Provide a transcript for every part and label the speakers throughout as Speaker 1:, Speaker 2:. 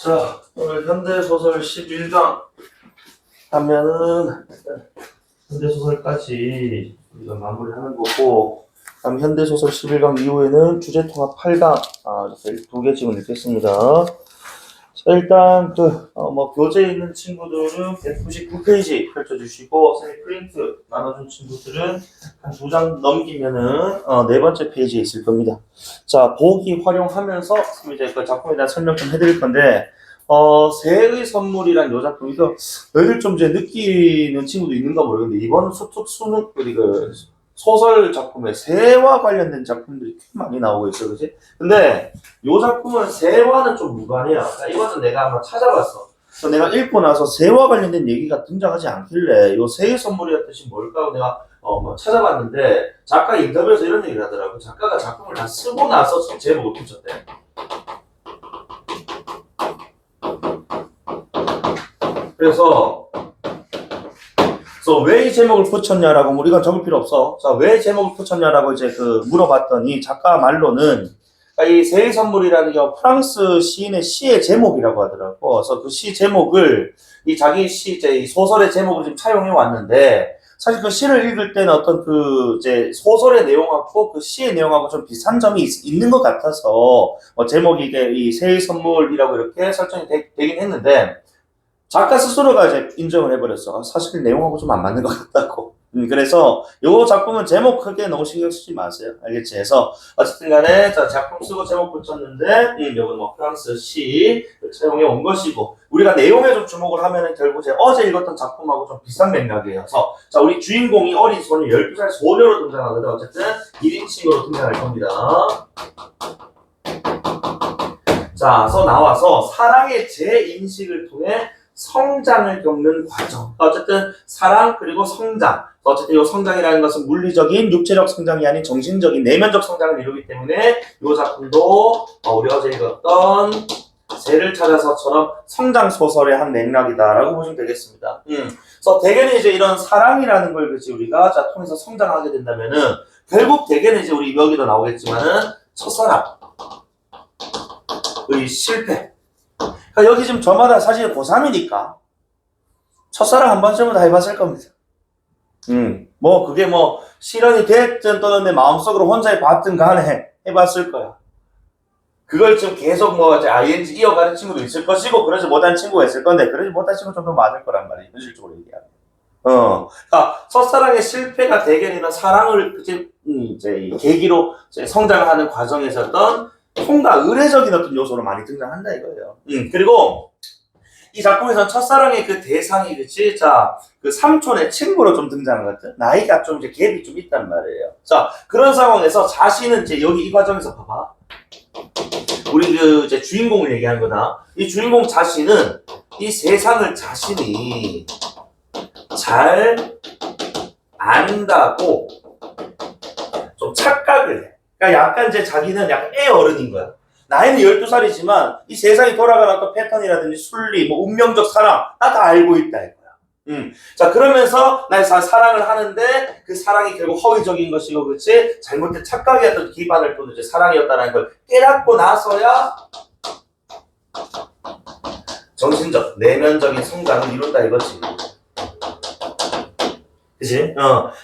Speaker 1: 자, 오늘 현대소설 11강 하면은 현대소설까지 우리가 마무리하는 거고, 다음 현대소설 11강 이후에는 주제통합 8강 이렇게 두 개 지금 읽겠습니다. 자, 일단 교재에 있는 친구들은 199페이지 펼쳐주시고, 선생님 프린트 나눠준 친구들은 한 두 장 넘기면은 네 번째 페이지에 있을 겁니다. 자, 보기 활용하면서 이제 그 작품에 대한 설명 좀 해드릴 건데, 새의 선물이란 요 작품, 이거 너희들 좀 이제 느끼는 친구도 있는가 모르겠는데, 이번 수능 그 소설 작품에 새와 관련된 작품들이 꽤 많이 나오고 있어, 그지? 근데 요 작품은 새와는 좀 무관해요. 그러니까 이거는 내가 한번 찾아봤어. 그래서 내가 읽고 나서 새와 관련된 얘기가 등장하지 않길래 요 새의 선물이란 뜻이 뭘까 하고 내가 찾아봤는데, 작가 인터뷰에서 이런 얘기를 하더라고. 작가가 작품을 다 쓰고 나서 제목을 붙였대. 그래서 왜 이 제목을 붙였냐라고, 우리가 적을 필요 없어. 자, 왜 제목을 붙였냐라고 이제 물어봤더니, 작가 말로는 이 새의 선물이라는 게 프랑스 시인의 시의 제목이라고 하더라고. 그래서 그 시 제목을 자기 시 이제 소설의 제목으로 지금 차용해 왔는데, 사실 그 시를 읽을 때는 어떤 이제 소설의 내용하고 그 시의 내용하고 좀 비슷한 점이 있는 것 같아서 제목이 이게 이 새의 선물이라고 이렇게 설정이 되긴 했는데, 작가 스스로가 이제 인정을 해버렸어. 사실 내용하고 좀 안 맞는 것 같다고. 그래서 요 작품은 제목 크게 너무 신경 쓰지 마세요. 알겠지? 그래서 어쨌든 간에 작품 쓰고 제목 붙였는데, 요건 프랑스 시 차용해 온 것이고, 우리가 내용에 좀 주목을 하면은 결국 제가 어제 읽었던 작품하고 좀 비슷한 맥락이에요. 그래서 자, 우리 주인공이 어린 소녀, 12살 소녀로 등장하거든. 어쨌든 1인칭으로 등장할 겁니다. 자, 나와서 사랑의 재인식을 통해 성장을 겪는 과정. 어쨌든 사랑 그리고 성장. 어쨌든 이 성장이라는 것은 물리적인 육체적 성장이 아닌 정신적인 내면적 성장을 이루기 때문에 이 작품도 우리 어제 읽었던 새를 찾아서처럼 성장 소설의 한 맥락이다라고 보시면 되겠습니다. 그래서 대개는 이제 이런 사랑이라는 걸 우리가 통해서 성장하게 된다면은 결국 대개는 이제 우리 여기도 나오겠지만은 첫사랑의 실패. 그러니까 여기 지금 저마다 사실 고3이니까 첫사랑 한 번쯤은 다 해봤을 겁니다. 그게 실현이 됐든 또는 내 마음속으로 혼자 해봤든 간에 해봤을 거야. 그걸 지금 계속 이제 ing 이어가는 친구도 있을 것이고, 그러지 못한 친구가 있을 건데, 그러지 못한 친구 좀 더 많을 거란 말이야, 현실적으로 얘기하면. 그러니까 첫사랑의 실패가 대개는 이런 사랑을 이제 이 계기로 이제 성장하는 과정에서 어떤 통과 의례적인 어떤 요소로 많이 등장한다 이거예요. 그리고 이 작품에서 첫사랑의 그 대상이 그 삼촌의 친구로 좀 등장하거든. 나이가 좀 이제 갭이 좀 있단 말이에요. 자, 그런 상황에서 자신은 이제 여기 이 과정에서 봐봐. 우리 이제 주인공을 얘기하는 거다. 이 주인공 자신은 이 세상을 자신이 잘 안다고 좀 착각을 해. 그러니까 약간 이제 자기는 약간 애 어른인 거야. 나이는 12살이지만 이 세상이 돌아가는 어떤 패턴이라든지 순리, 운명적 사랑 나 다 알고 있다 이거야. 자, 그러면서 나 사랑을 하는데 그 사랑이 결국 허위적인 것이고, 그렇지? 잘못된 착각의 어떤 기반을 두는 이제 사랑이었다는 걸 깨닫고 나서야 정신적, 내면적인 성장을 이룬다 이거지. 그치?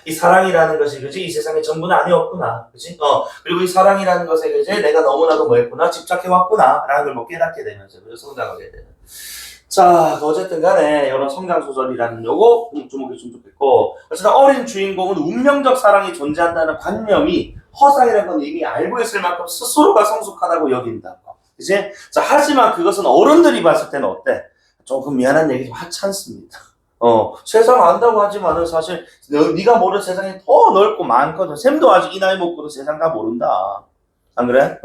Speaker 1: 이 사랑이라는 것이, 그치? 이 세상의 전부는 아니었구나. 그치? 그리고 이 사랑이라는 것에, 그치? 내가 너무나도 했구나? 집착해왔구나? 라는 걸 깨닫게 되면서, 그래서 성장하게 되는. 자, 어쨌든 간에, 이런 성장소설이라는 요거, 주목해 주면 좋겠고, 어쨌든 어린 주인공은 운명적 사랑이 존재한다는 관념이 허상이라는 건 이미 알고 있을 만큼 스스로가 성숙하다고 여긴다고. 그치? 자, 하지만 그것은 어른들이 봤을 때는 어때? 조금 미안한 얘기 좀 하찮습니다. 세상 안다고 하지만은 사실 네가 모르는 세상이 더 넓고 많거든. 샘도 아직 이 나이 먹고도 세상 다 모른다. 안 그래?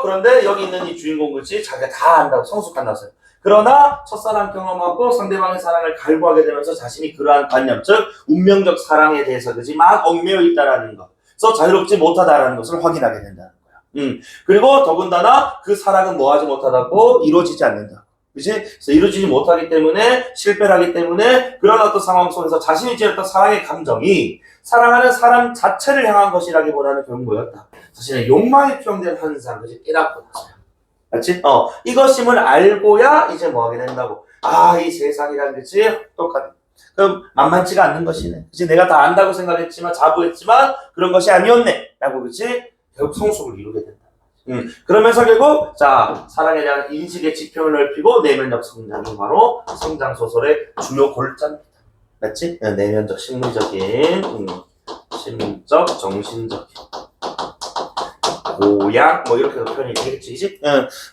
Speaker 1: 그런데 여기 있는 이 주인공 그치? 자기가 다 안다고 성숙한다고 해요. 그러나 첫사랑 경험하고 상대방의 사랑을 갈구하게 되면서 자신이 그러한 관념, 즉 운명적 사랑에 대해서 그치? 막 얽매여 있다라는 것. 그래서 자유롭지 못하다라는 것을 확인하게 된다는 거야. 그리고 더군다나 그 사랑은 뭐하지 못하다고 이루어지지 않는다. 그치? 그래서 이루어지지 못하기 때문에, 실패를 하기 때문에, 그런 어떤 상황 속에서 자신이 지었던 사랑의 감정이 사랑하는 사람 자체를 향한 것이라기보다는 결국 뭐였다? 자신의 욕망이 투영된 현상, 그치? 깨닫고 나서야. 맞지? 이것임을 알고야 이제 뭐 하게 된다고. 이 세상이란 그치? 똑같아. 그럼 만만치가 않는 것이네. 그치? 내가 다 안다고 생각했지만, 자부했지만, 그런 것이 아니었네. 라고, 그치? 결국 성숙을 이루게 된다. 그러면서 결국, 자, 사랑에 대한 인식의 지평을 넓히고, 내면적 성장이 바로 성장소설의 주요 골자입니다. 맞지? 내면적, 심리적인, 심리적, 정신적인. 고양 뭐 이렇게 표현이 되겠지, 그지?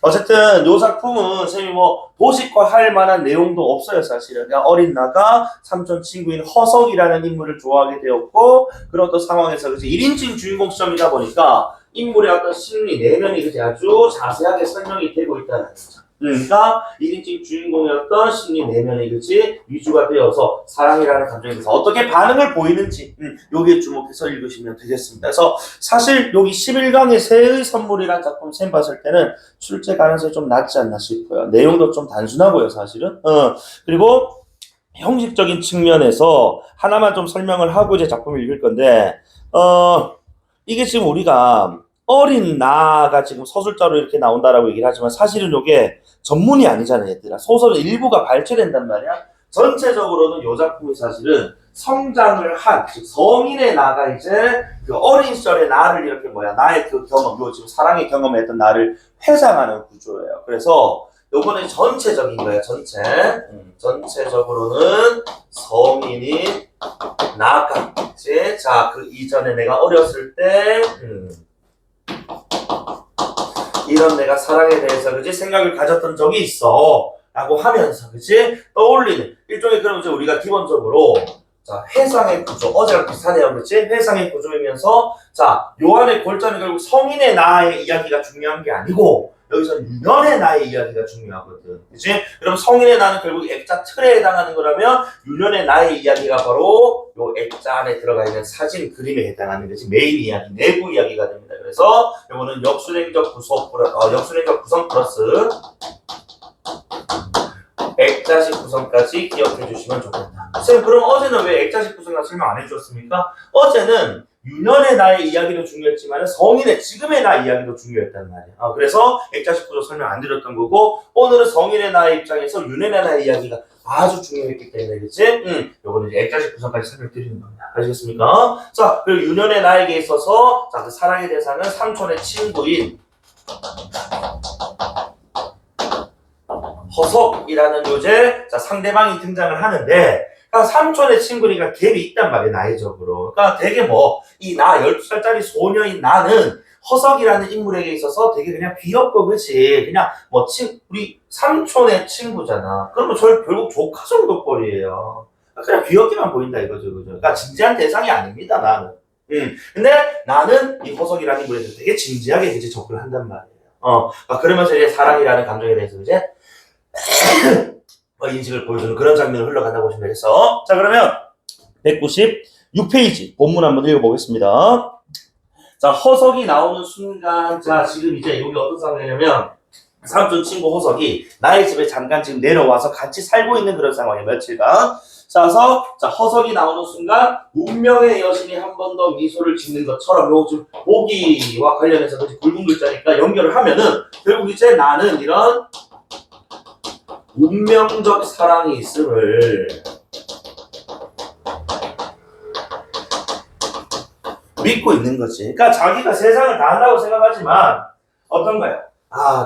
Speaker 1: 어쨌든 요 작품은 선생님이 뭐 도식화할 만한 내용도 없어요, 사실은. 그냥 어린 나가 삼촌 친구인 허석이라는 인물을 좋아하게 되었고, 그런 어떤 상황에서 그지 1인칭 주인공 시점이다 보니까 인물의 어떤 심리 내면이 그지 아주 자세하게 설명이 되고 있다는 거죠. 그러니까 1인칭 주인공이었던 심리 내면이 그치 위주가 되어서 사랑이라는 감정에 대해서 어떻게 반응을 보이는지 여기에 주목해서 읽으시면 되겠습니다. 그래서 사실 여기 11강의 새의 선물이라는 작품 쌤 봤을 때는 출제 가능성이 좀 낮지 않나 싶어요. 내용도 좀 단순하고요, 사실은. 그리고 형식적인 측면에서 하나만 좀 설명을 하고 이제 작품을 읽을 건데 이게 지금 우리가 어린 나가 지금 서술자로 이렇게 나온다라고 얘기를 하지만 사실은 이게 전문이 아니잖아요, 얘들아. 소설의 일부가 발췌된단 말이야. 전체적으로는 이 작품이 사실은 성장을 한, 즉 성인의 나가 이제 그 어린 시절의 나를 이렇게 나의 그 경험, 요 지금 사랑의 경험했던 나를 회상하는 구조예요. 그래서 요거는 전체적인 거예요, 전체. 전체적으로는 성인이 나가, 이제 자, 그 이전에 내가 어렸을 때, 이런 내가 사랑에 대해서 그지 생각을 가졌던 적이 있어 라고 하면서 그지 떠올리는 일종의 그럼 이제 우리가 기본적으로 자 회상의 구조 어제랑 비슷하네요, 그치? 회상의 구조이면서 자 요 안에 골자는 결국 성인의 나의 이야기가 중요한 게 아니고 여기서 유년의 나의 이야기가 중요하거든, 그치? 그럼 성인의 나는 결국 액자 틀에 해당하는 거라면 유년의 나의 이야기가 바로 요 액자 안에 들어가 있는 사진 그림에 해당하는 거지. 메인 이야기, 내부 이야기가 됩니다. 그래서 요거는 역순행적 구성 플러스 액자식 구성까지 기억해 주시면 좋겠다. 선생님, 그럼 어제는 왜 액자식 구성이라고 설명 안 해주셨습니까? 어제는 유년의 나의 이야기도 중요했지만 성인의 지금의 나 이야기도 중요했단 말이야. 그래서 액자식 구조 설명 안 드렸던 거고 오늘은 성인의 나의 입장에서 유년의 나의 이야기가 아주 중요했기 때문에 그치? 요거는 이제 액자식 구성까지 설명드리는 겁니다. 아시겠습니까? 자, 그리고 유년의 나에게 있어서 자, 그 사랑의 대상은 삼촌의 친구인 허석이라는 요제 자, 상대방이 등장을 하는데 그러니까 삼촌의 친구니까 갭이 있단 말이에요, 나이적으로. 그러니까 되게 이 나 12살짜리 소녀인 나는 허석이라는 인물에게 있어서 되게 그냥 귀엽고 그치 그냥 우리 삼촌의 친구잖아. 그러면 결국 조카 정도 꼴이에요. 그냥 귀엽게만 보인다 이거죠, 그죠? 그러니까 진지한 대상이 아닙니다, 나는. 근데 나는 이 허석이라는 인물에 대해서 되게 진지하게 이제 접근을 한단 말이에요. 그러면서 이제 사랑이라는 감정에 대해서 이제 인식을 보여주는 그런 장면을 흘러간다고 보시면 되겠어. 자, 그러면 196페이지 본문 한번 읽어보겠습니다. 자, 허석이 나오는 순간, 자, 지금 이제 여기 어떤 상황이냐면 삼촌 친구 허석이 나의 집에 잠깐 지금 내려와서 같이 살고 있는 그런 상황이에요, 며칠간. 그래서 자, 허석이 나오는 순간 운명의 여신이 한 번 더 미소를 짓는 것처럼 요 지금 보기와 관련해서 굵은 글자니까 연결을 하면은 결국 이제 나는 이런 운명적 사랑이 있음을 믿고 있는 거지. 그러니까 자기가 세상을 다 한다고 생각하지만 어떤가요?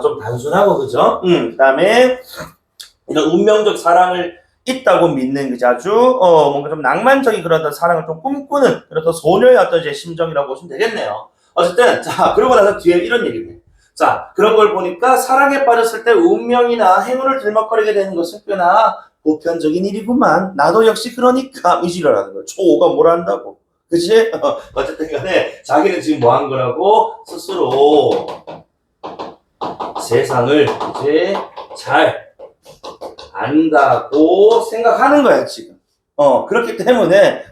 Speaker 1: 좀 단순하고 그죠? 그 다음에 이런 운명적 사랑을 있다고 믿는 그죠? 아주 뭔가 좀 낭만적인 그런 어떤 사랑을 좀 꿈꾸는 그런 어떤 소녀의 어떤 제 심정이라고 보시면 되겠네요. 어쨌든 자 그러고 나서 뒤에 이런 얘기입니다. 자, 그런 걸 보니까 사랑에 빠졌을 때 운명이나 행운을 들먹거리게 되는 것은 꽤나 보편적인 일이구만. 나도 역시 그러니까 이지랄하는 거야. 초가 뭘 안다고. 그치? 어쨌든 간에 자기는 지금 뭐 한 거라고 스스로 세상을 이제 잘 안다고 생각하는 거야, 지금. 그렇기 때문에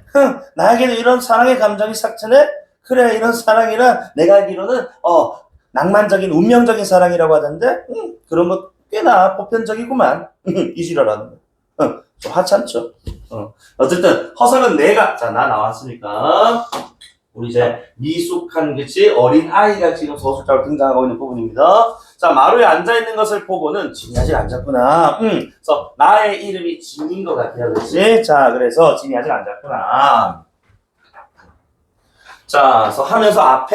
Speaker 1: 나에게는 이런 사랑의 감정이 삭제네? 그래, 이런 사랑이란 내가 알기로는 낭만적인 운명적인 사랑이라고 하던데 그런 거 꽤나 보편적이구만. 이지랄하는 거. 좀 하찮죠. 어쨌든 허석은 내가 자 나 나왔으니까 우리 이제 미숙한 그치 어린 아이가 지금 서술자로 등장하고 있는 부분입니다. 자, 마루에 앉아 있는 것을 보고는 진이 아직 안 잤구나. 그래서 나의 이름이 진인 것 같아요, 그렇지? 자, 그래서 진이 아직 안 잤구나. 자, 그래서 하면서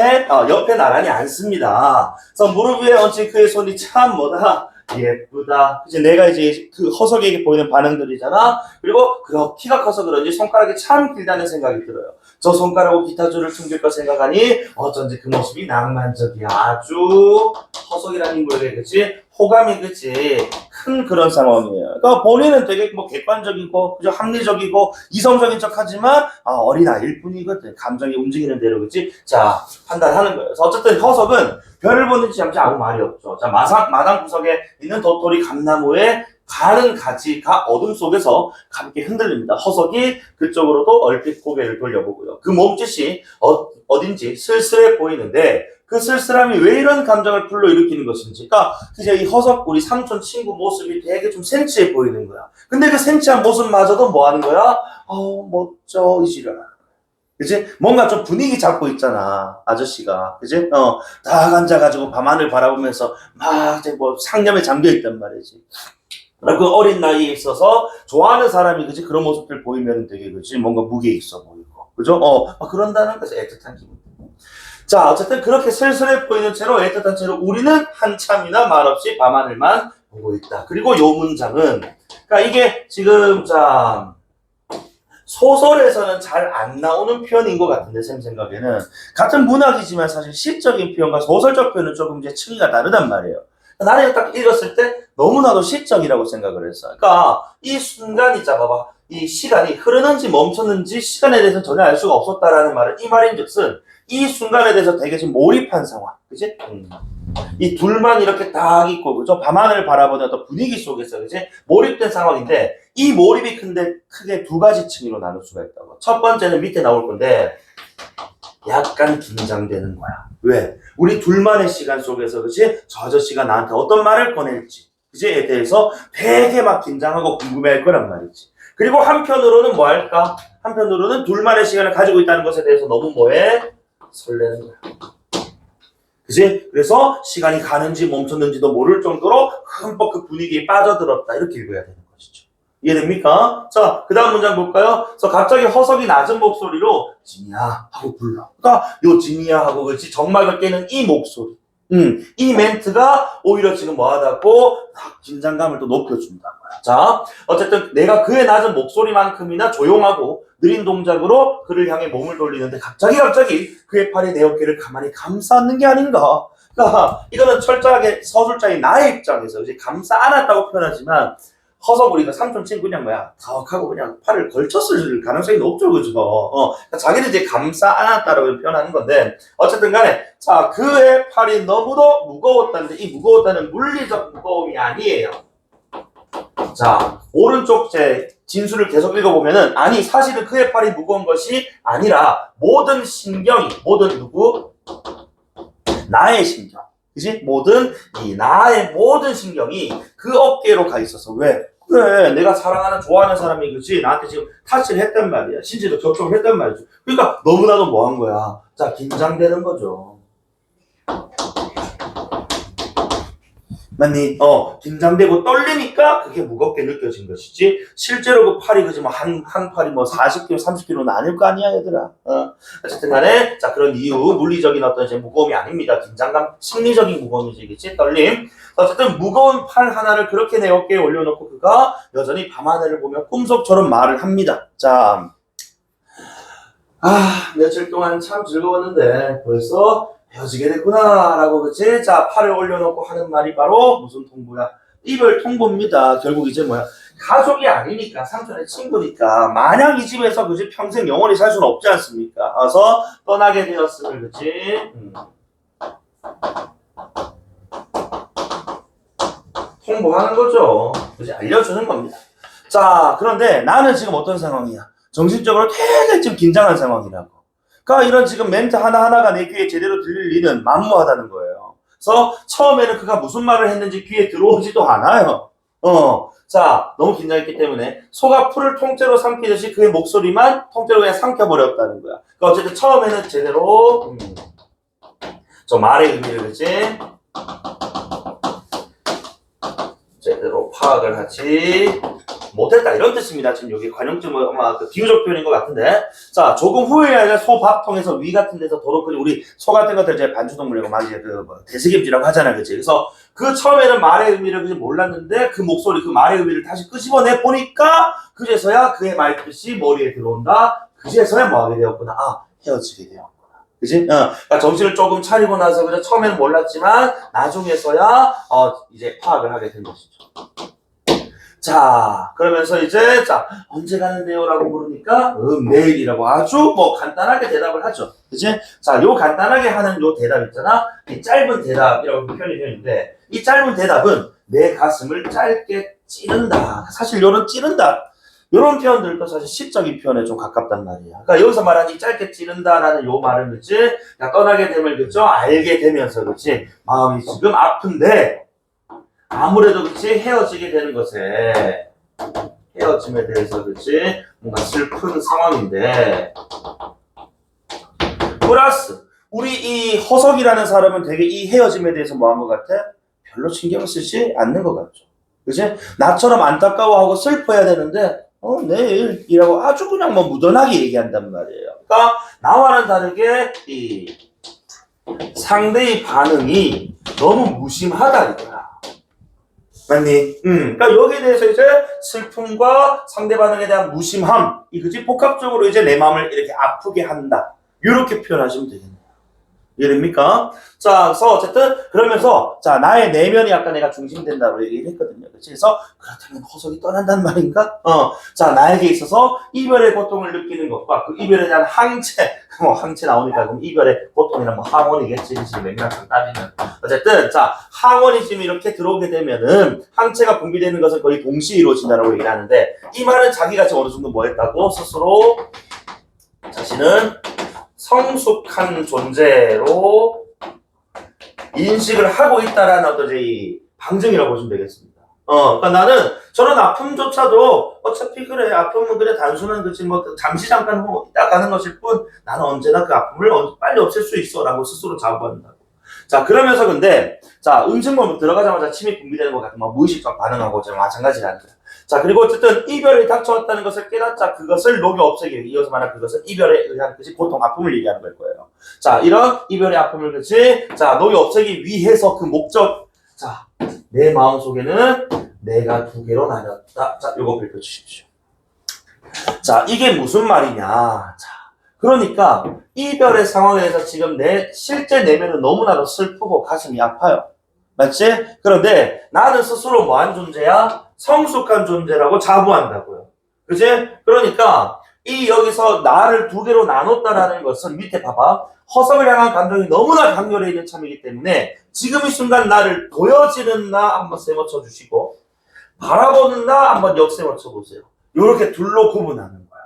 Speaker 1: 옆에 나란히 앉습니다. 그래서 무릎 위에 얹힌 그의 손이 참 뭐다? 예쁘다. 이제 내가 이제 그 허석에게 보이는 반응들이잖아. 그리고 키가 커서 그런지 손가락이 참 길다는 생각이 들어요. 저 손가락으로 기타줄을 튕길 거 생각하니 어쩐지 그 모습이 낭만적이야. 아주 허석이라는 인물에게 그치? 호감이 그치? 큰 그런 상황이에요. 그러니까 본인은 되게 뭐 객관적이고 그죠? 합리적이고 이성적인 척하지만 어린아이일 뿐이거든. 감정이 움직이는 대로 그치? 자, 판단하는 거예요. 그래서 어쨌든 허석은 별을 보는지 잠시 아무 말이 없죠. 자, 마당 구석에 있는 도토리 감나무에 가는 가지가 어둠 속에서 가볍게 흔들립니다. 허석이 그쪽으로도 얼핏 고개를 돌려보고요. 그 몸짓이 어딘지 쓸쓸해 보이는데 그 쓸쓸함이 왜 이런 감정을 불러일으키는 것인지. 그러니까 이제 이 허석 우리 삼촌 친구 모습이 되게 좀 센치해 보이는 거야. 근데 그 센치한 모습마저도 뭐 하는 거야? 멋져 이지려라. 그치? 뭔가 좀 분위기 잡고 있잖아, 아저씨가. 그치? 딱 앉아가지고 밤하늘 바라보면서 막 이제 뭐 상념에 잠겨있단 말이지. 그 어린 나이에 있어서 좋아하는 사람이 그치? 그런 모습들 보이면 되게 그치? 뭔가 무게 있어 보이고. 그죠? 그런다는 것은 애틋한 기분. 자, 어쨌든 그렇게 슬슬해 보이는 채로 애틋한 채로 우리는 한참이나 말없이 밤하늘만 보고 있다. 그리고 요 문장은, 그러니까 이게 지금, 자, 소설에서는 잘 안 나오는 표현인 것 같은데, 쌤 생각에는. 같은 문학이지만 사실 시적인 표현과 소설적 표현은 조금 이제 층위가 다르단 말이에요. 나는 딱 읽었을 때 너무나도 시적이라고 생각을 했어. 그러니까 이 순간이 봐봐. 이 시간이 흐르는지 멈췄는지 시간에 대해서 전혀 알 수가 없었다라는 말은 이 말인즉슨 이 순간에 대해서 되게 지금 몰입한 상황. 그치? 이 둘만 이렇게 딱 있고, 그죠? 밤하늘을 바라보는 어떤 분위기 속에서, 그치? 몰입된 상황인데, 이 몰입이 근데 크게 두 가지 층위로 나눌 수가 있다고. 첫 번째는 밑에 나올 건데, 약간 긴장되는 거야. 왜? 우리 둘만의 시간 속에서, 그치? 저 아저씨가 나한테 어떤 말을 꺼낼지, 그치에 대해서 되게 막 긴장하고 궁금해 할 거란 말이지. 그리고 한편으로는 뭐 할까? 한편으로는 둘만의 시간을 가지고 있다는 것에 대해서 너무 뭐해? 설레는 거야. 그치? 그래서 시간이 가는지 멈췄는지도 모를 정도로 흠뻑 그 분위기에 빠져들었다. 이렇게 읽어야 되는 것이죠. 이해됩니까? 자, 그 다음 문장 볼까요? 그래서 갑자기 허석이 낮은 목소리로 진이야 하고 불러. 그러니까 요 진이야 하고 그렇지 정막을 깨는 이 목소리. 이 멘트가 오히려 지금 뭐하다고 긴장감을 또 높여준다. 자, 어쨌든 내가 그의 낮은 목소리만큼이나 조용하고 느린 동작으로 그를 향해 몸을 돌리는데 갑자기 그의 팔이 내 어깨를 가만히 감싸 안는 게 아닌가. 그러니까 이거는 철저하게 서술자인 나의 입장에서 이제 감싸 안았다고 표현하지만 허석 우리가 삼촌 친구 그냥 덕하고 그냥 팔을 걸쳤을 가능성이 높죠, 그죠? 그러니까 자기는 이제 감싸 안았다라고 표현하는 건데 어쨌든 간에 자 그의 팔이 너무도 무거웠다는데 이 무거웠다는 물리적 무거움이 아니에요. 자 오른쪽 제 진술을 계속 읽어보면은 아니 사실은 그의 팔이 무거운 것이 아니라 모든 신경이 누구? 나의 신경. 그치? 나의 모든 신경이 그 어깨로 가 있어서 왜? 그래 내가 사랑하는 좋아하는 사람이 그치 나한테 지금 타치를 했단 말이야. 신체도 접촉을 했단 말이죠. 그러니까 너무나도 뭐 한 거야? 자 긴장되는 거죠. 맞니? 긴장되고 떨리니까 그게 무겁게 느껴진 것이지. 실제로 그 팔이 그지 한 팔이 40kg, 30kg는 아닐 거 아니야, 얘들아. 어쨌든 간에, 자, 그런 이유, 물리적인 어떤 이제 무거움이 아닙니다. 긴장감, 심리적인 무거움이지, 그치? 떨림. 어쨌든 무거운 팔 하나를 그렇게 내 어깨에 올려놓고 그가 여전히 밤하늘을 보며 꿈속처럼 말을 합니다. 자, 며칠 동안 참 즐거웠는데 벌써 헤어지게 됐구나 라고 그치? 자 팔을 올려놓고 하는 말이 바로 무슨 통보야? 이별 통보입니다. 결국 이제 가족이 아니니까 삼촌의 친구니까 마냥 이 집에서 그치? 평생 영원히 살 수는 없지 않습니까? 그래서 떠나게 되었음을 그치? 통보하는 거죠. 그치? 알려주는 겁니다. 자 그런데 나는 지금 어떤 상황이야? 정신적으로 되게 지금 긴장한 상황이라고. 그러니까 이런 지금 멘트 하나하나가 내 귀에 제대로 들릴 리는 만무하다는 거예요. 그래서 처음에는 그가 무슨 말을 했는지 귀에 들어오지도 않아요. 자, 너무 긴장했기 때문에 소가 풀을 통째로 삼키듯이 그의 목소리만 통째로 그냥 삼켜버렸다는 거야. 그러니까 어쨌든 처음에는 제대로 저 말의 의미를 그치? 제대로 파악을 하지 못했다 이런 뜻입니다. 지금 여기 관용증 아마 그 비유적 표현인 것 같은데, 자 조금 후에 아니라 소 밥통에서 위 같은 데서 도로 끓이 우리 소 같은 것들 이제 반주동물이고 막 이제 그 대세김지라고 하잖아, 그치? 그래서 그 처음에는 말의 의미를 그지 몰랐는데 그 목소리 그 말의 의미를 다시 끄집어내 보니까 그제서야 그의 말뜻이 머리에 들어온다. 그제서야 뭐 하게 되었구나. 아, 헤어지게 되었구나. 그지? 그러니까 정신을 조금 차리고 나서 그냥 처음에는 몰랐지만 나중에서야 이제 파악을 하게 된 것이죠. 자, 그러면서 이제 자 언제 가는데요? 라고 물으니까 내일이라고 아주 뭐 간단하게 대답을 하죠. 그치? 자, 요 간단하게 하는 요 대답 있잖아. 이 짧은 대답이라고 표현이 되는데 이 짧은 대답은 내 가슴을 짧게 찌른다. 사실 요런 찌른다. 요런 표현들도 사실 시적인 표현에 좀 가깝단 말이야. 그러니까 여기서 말하는 이 짧게 찌른다라는 요 말은 그치? 그러니까 떠나게 됨을 그죠? 알게 되면서 그치? 마음이 지금 아픈데 아무래도 그치 헤어지게 되는 것에 헤어짐에 대해서 그치 뭔가 슬픈 상황인데 플러스 우리 이 허석이라는 사람은 되게 이 헤어짐에 대해서 뭐 한 것 같아? 별로 신경 쓰지 않는 것 같죠. 그치? 나처럼 안타까워하고 슬퍼해야 되는데 내일이라고 아주 그냥 뭐 무던하게 얘기한단 말이에요. 그러니까 나와는 다르게 이 상대의 반응이 너무 무심하다 이거야. 맞니? 그러니까 여기에 대해서 이제 슬픔과 상대 반응에 대한 무심함, 이 그지 복합적으로 이제 내 마음을 이렇게 아프게 한다. 이렇게 표현하시면 되겠네요. 이해됩니까? 자, 그래서 어쨌든 그러면서 자 나의 내면이 아까 내가 중심된다고 얘기를 했거든요. 그치? 그래서 그렇다면 허석이 떠난단 말인가? 자 나에게 있어서 이별의 고통을 느끼는 것과 그 이별에 대한 항체, 뭐 항체 나오니까 그럼 이별의 고통이란 뭐 항원이겠지, 지금 맥락상 따지면 어쨌든 자 항원이 지금 이렇게 들어오게 되면은 항체가 분비되는 것은 거의 동시에 이루어진다고 얘기를 하는데 이 말은 자기가 지금 어느 정도 뭐 했다고 스스로 자신은 성숙한 존재로 인식을 하고 있다라는 어떤 이 방증이라고 보시면 되겠습니다. 그러니까 나는 저런 아픔조차도 어차피 그래 아픔은 그래 단순한 그치 뭐 잠시 잠깐 있다 가는 것일 뿐 나는 언제나 그 아픔을 빨리 없앨 수 있어라고 스스로 자부한다고. 자 그러면서 근데 자 음식물 들어가자마자 침이 분비되는 것 같은 막 무의식적 반응하고 마찬가지라는 거야. 자 그리고 어쨌든 이별이 닥쳐왔다는 것을 깨닫자 그것을 녹여 없애기 위해 이어서 말하는 그것은 이별에 의한 그치 고통 아픔을 얘기하는 걸 거예요. 자 이런 이별의 아픔을 그치 자 녹여 없애기 위해서 그 목적 자 내 마음속에는 내가 두 개로 나뉘었다. 자 요거 펼쳐 주십시오. 자 이게 무슨 말이냐. 자 그러니까 이별의 상황에서 지금 내 실제 내면은 너무나도 슬프고 가슴이 아파요. 맞지? 그런데 나는 스스로 뭐한 존재야? 성숙한 존재라고 자부한다고요. 그치? 그러니까 이 여기서 나를 두 개로 나눴다라는 것은 밑에 봐봐. 허석을 향한 감정이 너무나 강렬해 있는 참이기 때문에 지금 이 순간 나를 보여지는 나 한번 세워쳐 주시고 바라보는 나 한번 역세워쳐 보세요. 이렇게 둘로 구분하는 거야.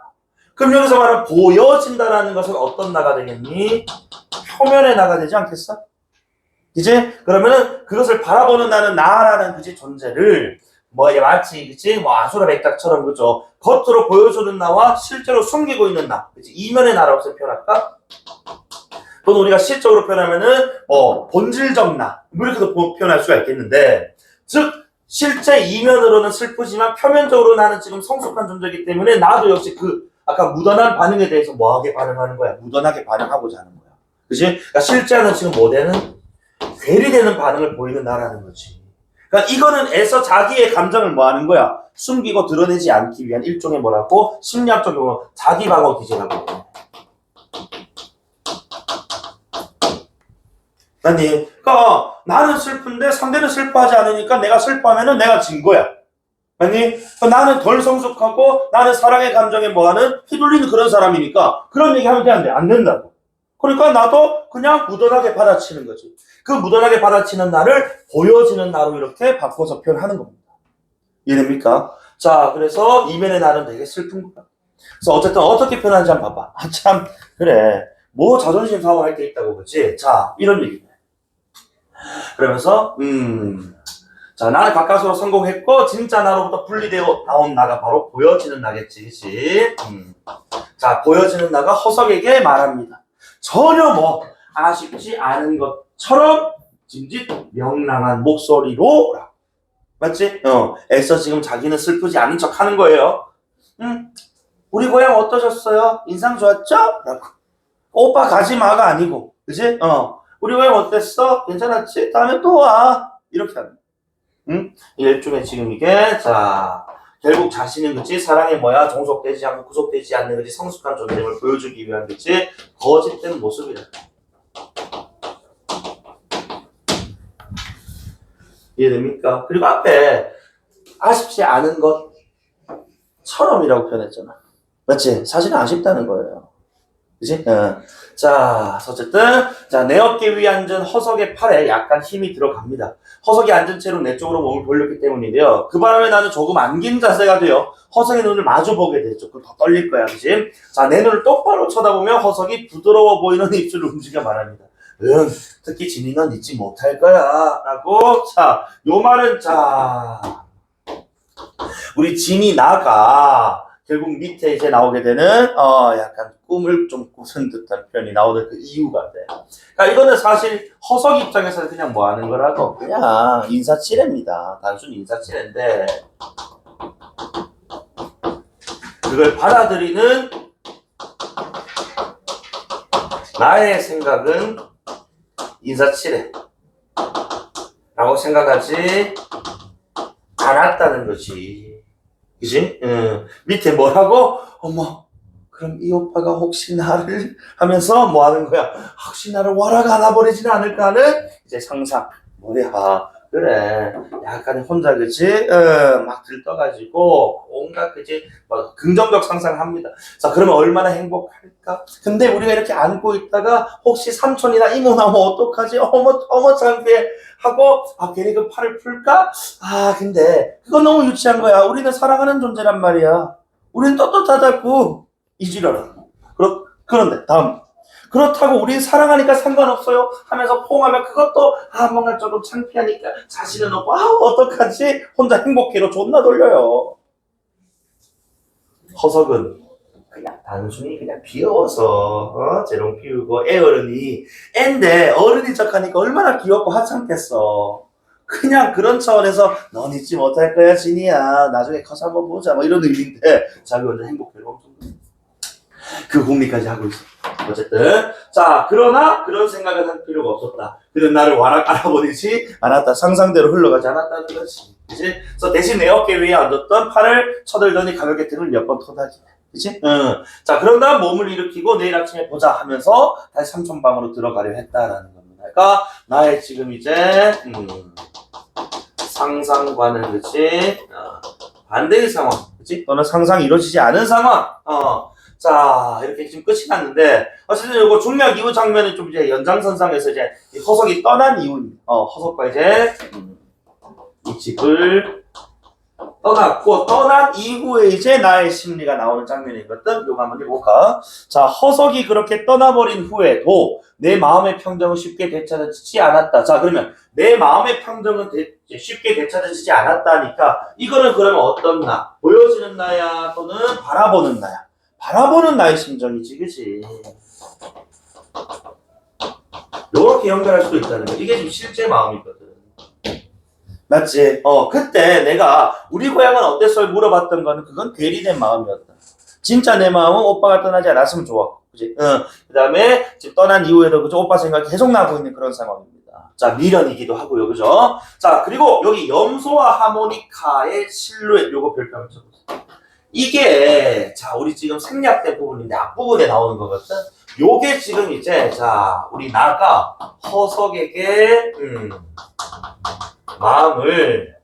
Speaker 1: 그럼 여기서 말하는 보여진다라는 것은 어떤 나가 되겠니? 표면의 나가 되지 않겠어? 이제 그러면은 그것을 바라보는 나는 나라는 그지 존재를 뭐 마치 그치 뭐 아수라 백작처럼 그죠 겉으로 보여주는 나와 실제로 숨기고 있는 나 그치 이면의 나라고 표현할까? 또는 우리가 시적으로 표현하면은 본질적 나 이렇게도 표현할 수가 있겠는데 즉 실제 이면으로는 슬프지만 표면적으로 나는 지금 성숙한 존재이기 때문에 나도 역시 그 아까 무던한 반응에 대해서 뭐하게 반응하는 거야? 무던하게 반응하고자 하는 거야. 그치? 그러니까 실제는 지금 뭐 되는? 괴리되는 반응을 보이는 나라는 거지. 그러니까 이거는 애써 자기의 감정을 뭐 하는 거야? 숨기고 드러내지 않기 위한 일종의 뭐라고? 심리학적으로 자기 방어 기제라고 해. 아니, 그러니까 나는 슬픈데 상대는 슬퍼하지 않으니까 내가 슬퍼하면은 내가 진 거야. 아니, 나는 덜 성숙하고 나는 사랑의 감정에 뭐하는 휘둘리는 그런 사람이니까 그런 얘기하면 돼, 안 돼? 안 된다고. 그러니까 나도 그냥 무던하게 받아치는 거지. 그 무던하게 받아치는 나를 보여지는 나로 이렇게 바꿔서 표현하는 겁니다. 이해됩니까? 자, 그래서 이면의 나는 되게 슬픈 거야. 그래서 어쨌든 어떻게 표현하는지 한번 봐봐. 아, 참, 그래. 뭐 자존심 상황할 때 있다고 그러지? 자, 이런 얘기네. 그러면서, 자, 나는 가까스로 성공했고 진짜 나로부터 분리되어 나온 나가 바로 보여지는 나겠지, 그치? 자, 보여지는 나가 허석에게 말합니다. 전혀 뭐 아쉽지 않은 것처럼 진짓 명랑한 목소리로 맞지? 애써 지금 자기는 슬프지 않은 척 하는 거예요. 우리 고향 어떠셨어요? 인상 좋았죠? 라고. 오빠 가지 마가 아니고, 그치? 우리 고향 어땠어? 괜찮았지? 다음에 또 와. 이렇게 하는. 일종의 지금 이게, 자, 결국 자신은 그치? 사랑이 뭐야? 종속되지 않고 구속되지 않는 그치? 성숙한 존재임을 보여주기 위한 그치? 거짓된 모습이다. 이해됩니까? 그리고 앞에 아쉽지 않은 것처럼이라고 표현했잖아. 맞지? 사실은 아쉽다는 거예요. 그치? 자, 어쨌든, 자, 내 어깨 위에 앉은 허석의 팔에 약간 힘이 들어갑니다. 허석이 앉은 채로 내 쪽으로 몸을 돌렸기 때문인데요. 그 바람에 나는 조금 안긴 자세가 돼요. 허석의 눈을 마주보게 되죠. 그럼 더 떨릴 거야, 그치? 자, 내 눈을 똑바로 쳐다보며 허석이 부드러워 보이는 입술을 움직여 말합니다. 특히 진이 넌 잊지 못할 거야. 라고, 자, 요 말은, 자, 우리 진이 나가, 결국 밑에 이제 나오게 되는, 약간 꿈을 좀 꾸는 듯한 표현이 나오는 그 이유가 돼. 그러니까 이거는 사실 허석 입장에서는 그냥 뭐 하는 거라고? 그냥 인사치레입니다. 단순 인사치레인데, 그걸 받아들이는 나의 생각은 인사치레 라고 생각하지 않았다는 거지. 그치? 밑에 뭐라고? 어머, 그럼 이 오빠가 혹시 나를 하면서 뭐 하는 거야? 혹시 나를 와라가 안아버리지는 않을까 하는 이제 상상. 뭐야, 그래. 약간 혼자, 그치? 막 들떠가지고, 온갖, 그치? 뭐 긍정적 상상을 합니다. 자, 그러면 얼마나 행복할까? 근데 우리가 이렇게 안고 있다가, 혹시 삼촌이나 이모 나오면 어떡하지? 어머, 창피해. 하고, 괜히 그 팔을 풀까? 근데, 그건 너무 유치한 거야. 우리는 사랑하는 존재란 말이야. 우리는 떳떳하다고. 이지려라. 그런데, 다음. 그렇다고 우린 사랑하니까 상관없어요 하면서 포옹하면 그것도 뭔가 조금 창피하니까 자신은 없고 어떡하지? 혼자 행복해로 존나 돌려요. 허석은 그냥 단순히 그냥 귀여워서 재롱 피우고 애인데 어른인 척하니까 얼마나 귀엽고 하찮겠어. 그냥 그런 차원에서 넌 잊지 못할 거야 진이야. 나중에 커서 한번 보자 뭐 이런 의미인데 자기 완전 행복해로 엄청 그 궁리까지 하고 있어. 어쨌든 자 그러나 그런 생각을 할 필요가 없었다. 그는 나를 와락 알아버리지 않았다. 상상대로 흘러가지 않았다는 거지. 그치? 그래서 대신 내 어깨 위에 앉았던 팔을 쳐들더니 가볍게 등을 몇 번 토닥이네. 그치? 자 그런 다음 몸을 일으키고 내일 아침에 보자 하면서 다시 삼촌방으로 들어가려 했다라는 겁니다. 그러니까 나의 지금 이제 상상과는 그치? 반대의 상황. 그치? 또는 상상이 이루어지지 않은 상황. 자, 이렇게 지금 끝이 났는데, 어쨌든 이거 중략 이후 장면은 좀 이제 연장선상에서 이제 허석이 떠난 이후입니다. 허석과 이제, 이 집을 떠났고, 떠난 이후에 이제 나의 심리가 나오는 장면이거든. 요거 한번 해볼까? 자, 허석이 그렇게 떠나버린 후에도 내 마음의 평정은 쉽게 되찾아지지 않았다. 자, 그러면 내 마음의 평정은 쉽게 되찾아지지 않았다니까, 이거는 그러면 어떤 나? 보여지는 나야? 또는 바라보는 나야? 바라보는 나의 심정이지, 그치? 요렇게 연결할 수도 있다는 거야. 이게 지금 실제 마음이거든. 맞지? 그때 내가 우리 고향은 어땠어? 물어봤던 거는 그건 괴리된 마음이었다. 진짜 내 마음은 오빠가 떠나지 않았으면 좋았고, 그치? 그 다음에 지금 떠난 이후에도 그죠? 오빠 생각이 계속 나고 있는 그런 상황입니다. 자, 미련이기도 하고요, 그죠? 자, 그리고 여기 염소와 하모니카의 실루엣 요거 별표 한번 쳐보세요. 이게 자 우리 지금 생략된 부분인데 앞부분에 나오는 거거든. 요게 지금 이제 자 우리 나가 허석에게 마음을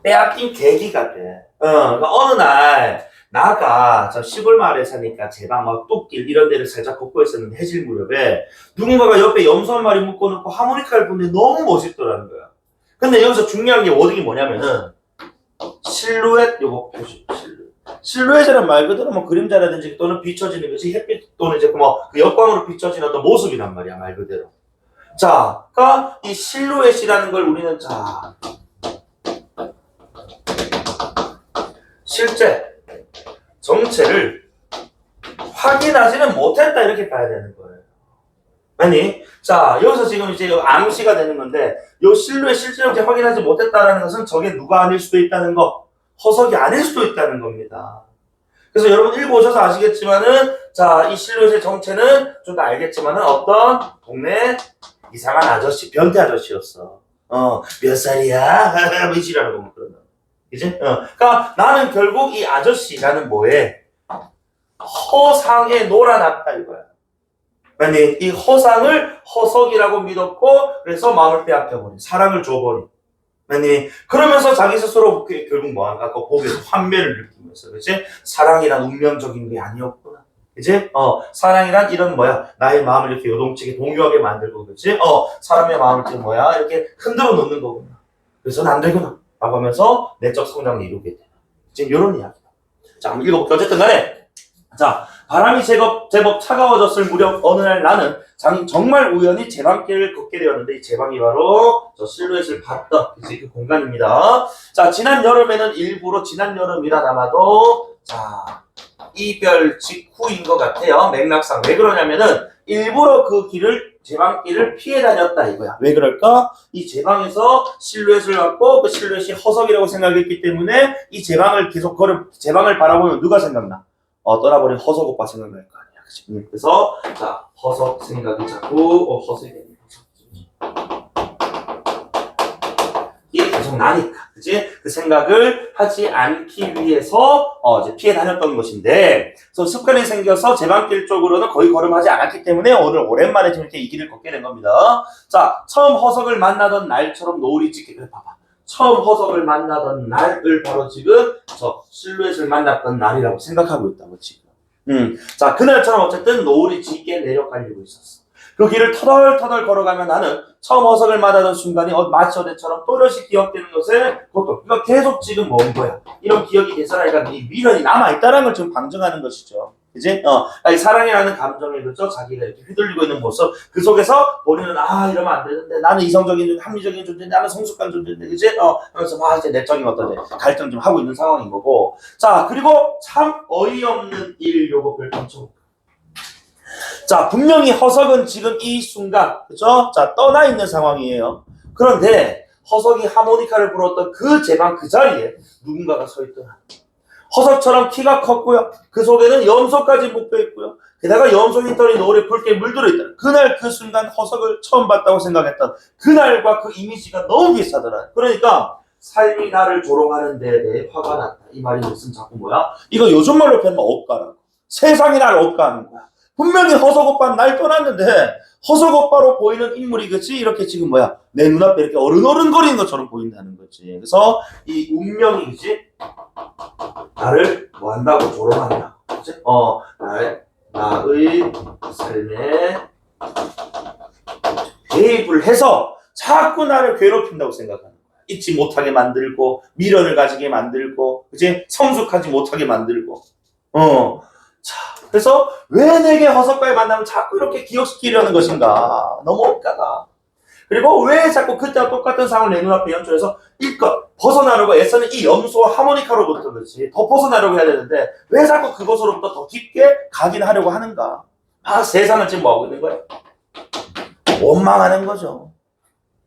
Speaker 1: 빼앗긴 계기가 돼. 그러니까 어느 날 나가 저 시골 마을에 사니까 제방 막 뚝길 이런 데를 살짝 걷고 있었는데 해질 무렵에 누군가가 옆에 염소 한 마리 묶어놓고 하모니카를 부는데 너무 멋있더라는 거야. 근데 여기서 중요한 게 워딩이 뭐냐면은 실루엣 요거 표시 실루엣이란 말 그대로 뭐 그림자라든지 또는 비춰지는 것이 햇빛 또는 이제 뭐 그 역광으로 비춰지는 어떤 모습이란 말이야 말 그대로. 자, 그러니까 이 실루엣이라는 걸 우리는 자 실제 정체를 확인하지는 못했다 이렇게 봐야 되는 거예요. 아니, 자 여기서 지금 이제 암시가 되는 건데 요 실루엣 실제 정체 확인하지 못했다라는 것은 저게 누가 아닐 수도 있다는 거, 허석이 아닐 수도 있다는 겁니다. 그래서 여러분 읽어오셔서 아시겠지만은 자 이 실루엣의 정체는 좀 더 알겠지만은 어떤 동네 이상한 아저씨, 변태 아저씨였어. 몇 살이야? 뭐 지랄하고 뭐 그러나. 그지? 그러니까 나는 결국 이 아저씨라는 뭐에 허상에 놀아났다 이거야. 아니 이 허상을 허석이라고 믿었고 그래서 마음을 빼앗겨버린, 사랑을 줘버린. 아니 그러면서 자기 스스로 결국 뭐하나? 아까 거기에서 환멸을 느끼면서 그치? 사랑이란 운명적인 게 아니었구나. 그치? 사랑이란 이런 뭐야? 나의 마음을 이렇게 요동치게 동요하게 만들고 그치? 사람의 마음을 지금 뭐야? 이렇게 흔들어 놓는 거구나. 그래서는 안 되구나. 라고 하면서 내적 성장을 이루게 돼. 지금 이런 이야기다. 자, 한번 읽어볼게요. 어쨌든 간에 자, 바람이 제법 차가워졌을 무렵 어느 날 나는 정말 우연히 제 방길을 걷게 되었는데 이 제 방이 바로 저 실루엣을 봤던 그 공간입니다. 자, 지난 여름에는 일부러 지난 여름이라나마도 자 이별 직후인 것 같아요. 맥락상 왜 그러냐면은 일부러 그 길을 제 방길을 피해 다녔다 이거야. 왜 그럴까? 이 제 방에서 실루엣을 갖고 그 실루엣이 허석이라고 생각했기 때문에 이 제 방을 계속 제 방을 바라보면 누가 생각나? 떠나버린 허석 오빠 생각날 거 아니야. 그치? 그래서, 자, 허석 생각이 자꾸, 허석이 되는 이게 계속 나니까. 그치? 그 생각을 하지 않기 위해서, 이제 피해 다녔던 것인데, 그래서 습관이 생겨서 제방길 쪽으로는 거의 걸음하지 않았기 때문에 오늘 오랜만에 좀 이렇게 이 길을 걷게 된 겁니다. 자, 처음 허석을 만나던 날처럼 노을이 짙게, 그래, 봐봐. 처음 허석을 만나던 날을 바로 지금 저 실루엣을 만났던 날이라고 생각하고 있다고 지금. 자, 그날처럼 어쨌든 노을이 짙게 내려가려고 있었어. 그 길을 터덜터덜 걸어가면 나는 처음 허석을 만나던 순간이 마치 어제처럼 또렷이 기억되는 것을 그러니까 계속 지금 뭔 거야. 이런 기억이 되살아니까 이 미련이 남아있다는 걸 지금 방증하는 것이죠. 그지? 이 사랑이라는 감정에 그죠? 자기가 이렇게 휘둘리고 있는 모습 그 속에서 본인은 이러면 안 되는데 나는 이성적인 합리적인 존재인데 나는 성숙한 존재인데 그지? 하면서 막 이제 내적인 어떤 갈등 좀 하고 있는 상황인 거고 자 그리고 참 어이없는 일 요거 별점 쳐. 자 분명히 허석은 지금 이 순간 그죠? 자 떠나 있는 상황이에요. 그런데 허석이 하모니카를 불었던 그 제방 그 자리에 누군가가 서 있더라. 허석처럼 키가 컸고요. 그 속에는 염소까지 목도했고요. 게다가 염소 흰털이 노을에 붉게 물들어 있다. 그날 그 순간 허석을 처음 봤다고 생각했던 그날과 그 이미지가 너무 비슷하더라. 그러니까 삶이 나를 조롱하는 데에 대해 화가 났다. 이 말이 무슨 자꾸 뭐야? 이거 요즘 말로 표현하면 억가라고. 세상이 날 억가하는 거야. 분명히 허석 오빠는 날 떠났는데 허석 오빠로 보이는 인물이 그치 이렇게 지금 뭐야 내 눈앞에 이렇게 어른어른거리는 것처럼 보인다는 거지. 그래서 이 운명이 그치 나를 뭐 한다고 조롱한다. 그치? 나의 삶에 개입을 해서 자꾸 나를 괴롭힌다고 생각하는 거야. 잊지 못하게 만들고 미련을 가지게 만들고 그치 성숙하지 못하게 만들고 그래서 왜 내게 허석과의 만남을 자꾸 이렇게 기억시키려는 것인가. 너무 억까다. 그리고 왜 자꾸 그때와 똑같은 상황을 내 눈앞에 연출해서 이껏 벗어나려고 애쓰는 이 염소와 하모니카로부터 그렇지 더 벗어나려고 해야 되는데 왜 자꾸 그것으로부터 더 깊게 가긴 하려고 하는가. 세상은 지금 뭐하고 있는 거야? 원망하는 거죠.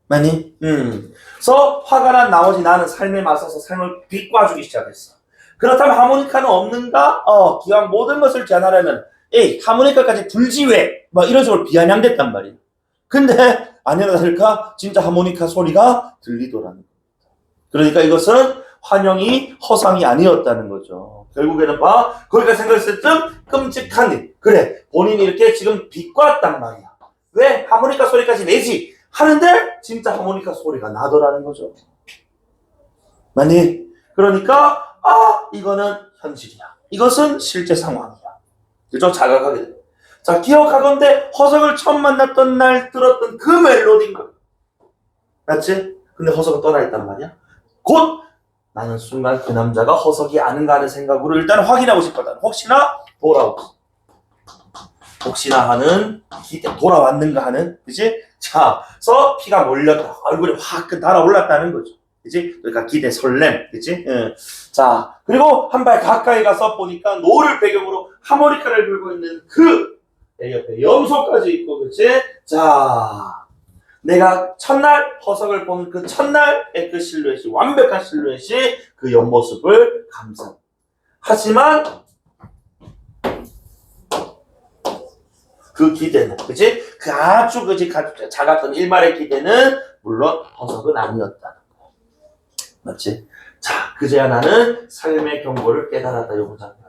Speaker 1: 많이? 그래서 화가 난 나머지 나는 삶에 맞서서 삶을 비꼬아주기 시작했어. 그렇다면 하모니카는 없는가? 기왕 모든 것을 제한하려면 하모니카까지 불지 왜? 막 이런 식으로 비아냥댔단 말이야. 근데 아니나 다를까 진짜 하모니카 소리가 들리더라는 거야. 그러니까 이것은 환영이 허상이 아니었다는 거죠. 결국에는 거기가 생각했을 때 끔찍한 일. 그래 본인이 이렇게 지금 비꼬았단 말이야. 왜? 하모니카 소리까지 내지 하는데 진짜 하모니카 소리가 나더라는 거죠. 많이 그러니까 이거는 현실이야. 이것은 실제 상황이야. 그죠? 자각하게 돼. 자, 기억하건대 허석을 처음 만났던 날 들었던 그 멜로디인 거야. 맞지? 근데 허석은 떠나 있단 말이야. 곧 나는 순간 그 남자가 허석이 아닌가 하는 생각으로 일단 확인하고 싶거든. 혹시나 돌아오고. 혹시나 하는 돌아왔는가 하는 그치? 자, 그래서 피가 몰렸다. 얼굴이 확 달아올랐다는 거죠. 그지? 그러니까 기대, 설렘. 그지? 예. 자, 그리고 한 발 가까이 가서 보니까 노를 배경으로 하모니카를 불고 있는 그 내 옆에 염소까지 있고, 그치? 자, 내가 첫날 허석을 본 그 첫날의 그 실루엣이, 완벽한 실루엣이 그 옆모습을 감상. 하지만 그 기대는, 그치? 그 아주 작았던 일말의 기대는 물론 허석은 아니었다는 거야. 맞지? 자, 그제야 나는 삶의 경고를 깨달았다. 요 문장.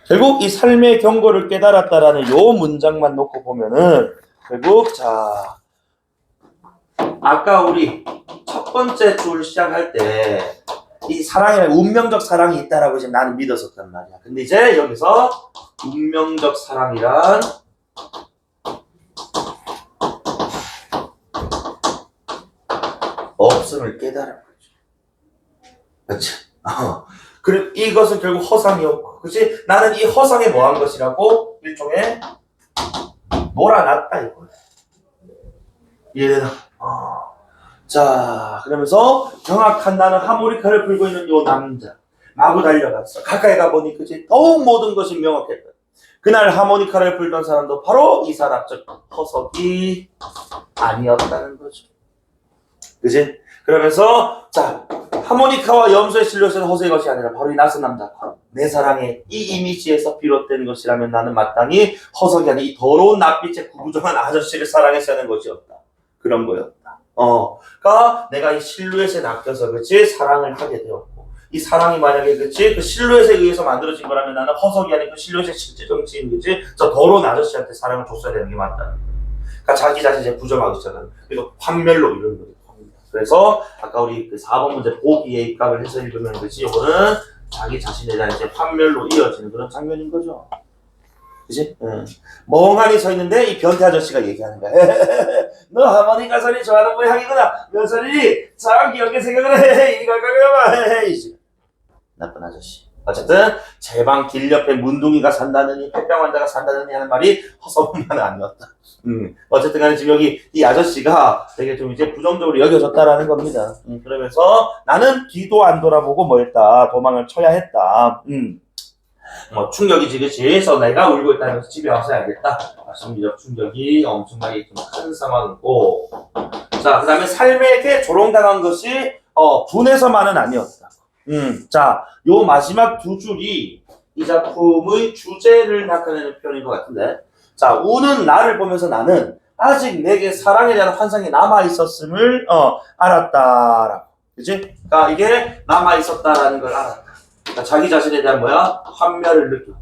Speaker 1: 결국 이 삶의 경고를 깨달았다라는 요 문장만 놓고 보면은 결국 자, 아까 우리 첫 번째 줄 시작할 때 이 사랑이란 운명적 사랑이 있다라고 지금 나는 믿었었단 말이야. 근데 이제 여기서 운명적 사랑이란 없음을 깨달은 거죠. 그렇지? 그리고 이것은 결국 허상이었고, 그렇지? 나는 이 허상에 뭐한 것이라고 일종의 몰아놨다 이거야. 이해되나? 자, 그러면서 정확한 나는 하모니카를 불고 있는 요 남자 마구 달려갔어. 가까이 가보니 그치? 더욱 모든 것이 명확했다. 그날 하모니카를 불던 사람도 바로 이 사람, 즉 허석이 아니었다는 거죠. 그치? 그러면서 자, 하모니카와 염소의 실루엣은 허석의 것이 아니라 바로 이 낯선 남자, 내 사랑의 이 이미지에서 비롯된 것이라면 나는 마땅히 허석이 아닌 이 더러운 낯빛의 구부정한 아저씨를 사랑했어야 하는 것이었다. 그런 거였다. 그러니까 내가 이 실루엣에 낚여서 그치 사랑을 하게 되었고, 이 사랑이 만약에 그치 그 실루엣에 의해서 만들어진 거라면 나는 허석이 아닌 그 실루엣의 실제적 지인 그치 저 더러운 아저씨한테 사랑을 줬어야 되는 게 맞다는 거야. 그러니까 자기 자신을 부정하기 시작하는. 그리고 환멸로 이루는 거죠. 그래서 아까 우리 그 4번 문제 보기에 입각을 해서 읽으면 그치 이거는 자기 자신에 대한 이제 환멸로 이어지는 그런 장면인 거죠. 그치? 멍하니 서 있는데 이 변태 아저씨가 얘기하는 거야. 너 하모니카 소리 좋아하는 모양이구나. 몇 소리니? 참 귀엽게 생각을 해. 이걸 이지 나쁜 아저씨. 어쨌든 제 방 길 옆에 문둥이가 산다느니 폐병 환자가 산다느니 하는 말이 허서문만 아니었다. 어쨌든 간에 지금 여기 이 아저씨가 되게 좀 이제 부정적으로 여겨졌다라는 겁니다. 그러면서 나는 뒤도 안 돌아보고 뭐 했다. 도망을 쳐야 했다. 뭐 충격이지 그치? 그래서 내가 울고 있다는 것을 집에 와서 알겠다. 심리적 충격이 엄청나게 좀 큰 상황이고, 자 그 다음에 삶에게 조롱당한 것이 분해서만은 아니었다. 자, 요 마지막 두 줄이 이 작품의 주제를 나타내는 표현인 것 같은데, 자 우는 나를 보면서 나는 아직 내게 사랑에 대한 환상이 남아있었음을 알았다라고. 그치? 그러니까 이게 남아있었다라는 걸 알았다. 그러니까 자기 자신에 대한 뭐야? 환멸을 느끼고.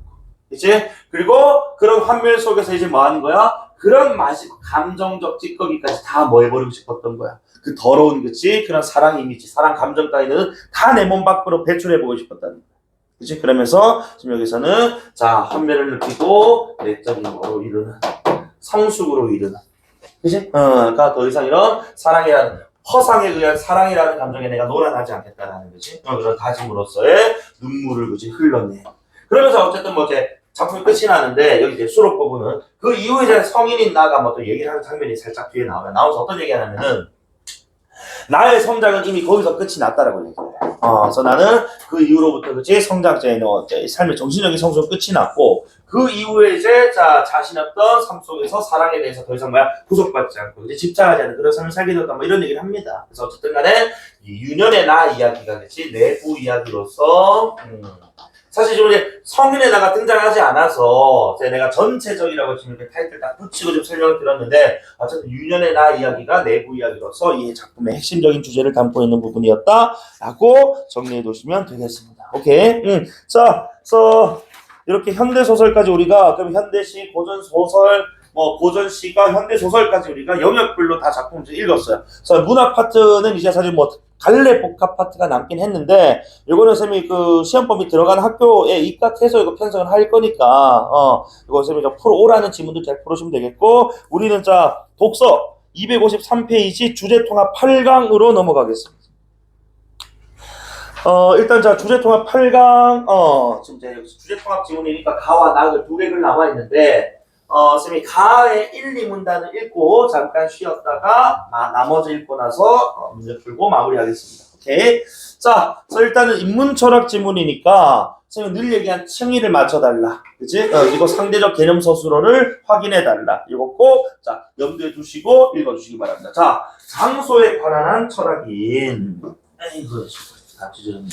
Speaker 1: 그치? 그리고 그런 환멸 속에서 이제 뭐 하는 거야? 그런 맛이, 감정적 찌꺼기까지 다 뭐 해버리고 싶었던 거야. 그 더러운, 그치? 그런 사랑 이미지, 사랑 감정 따위는 다 내 몸 밖으로 배출해보고 싶었다는 거야. 그치? 그러면서 지금 여기서는 자, 환멸을 느끼고 내적인 거로 이루는, 성숙으로 이루는. 그치? 그러니까 더 이상 이런 사랑이라는, 허상에 의한 사랑이라는 감정에 내가 놀아나지 않겠다라는 거지. 그런 다짐으로서의 눈물을 그치 흘러내. 그러면서 어쨌든 뭐 이제 작품이 끝이 나는데 여기 이제 수록 부분은 그 이후에 이제 성인인 나가 뭐 또 얘기를 하는 장면이 살짝 뒤에 나오면서 어떤 얘기하냐면은 나의 성장은 이미 거기서 끝이 났다라고 얘기해요. 그래서 나는 그 이후로부터 그치 성장자의 삶의 정신적인 성숙은 끝이 났고, 그 이후에 이제 자신의 어떤 삶 속에서 사랑에 대해서 더 이상 구속받지 않고 이제 집착하지 않는 그런 삶을 살게 되었다 뭐 이런 얘기를 합니다. 그래서 어쨌든 간에 이 유년의 나 이야기가 그치 내부 이야기로서 사실 지금 이제 성인의 나가 등장하지 않아서 내가 전체적이라고 지금 이렇게 타이틀 딱 붙이고 좀 설명을 드렸는데, 어쨌든 유년의 나 이야기가 내부 이야기로서 이 작품의 핵심적인 주제를 담고 있는 부분이었다라고 정리해 두시면 되겠습니다. 오케이. 자, 그래서 이렇게 현대 소설까지 우리가 그럼 현대시, 고전 소설, 뭐 고전 시가, 현대 소설까지 우리가 영역별로 다 작품을 읽었어요. 그래서 문학 파트는 이제 사실 뭐 갈래 복합 파트가 남긴 했는데, 요거는 쌤이 그 시험범위 들어간 학교에 입각해서 이거 편성을 할 거니까 이거 쌤이 좀 풀어오라는 지문도 잘 풀어주시면 되겠고, 우리는 자 독서 253페이지 주제통합 8강으로 넘어가겠습니다. 일단 자 주제통합 8강 지금 이제 주제통합 지문이니까 가와 낙을 두 개를 남아 있는데 선생님이 가의 1, 2문단을 읽고 잠깐 쉬었다가 나머지 읽고 나서 문제 풀고 마무리하겠습니다. 오케이. 자, 그래서 일단은 인문 철학 지문이니까 선생님 늘 얘기한 층위를 맞춰달라. 그치? 이거 상대적 개념 서술어를 확인해달라. 이거 꼭, 자, 염두에 두시고 읽어주시기 바랍니다. 자, 장소에 관한 철학인. 아이고, 다 찢어졌네.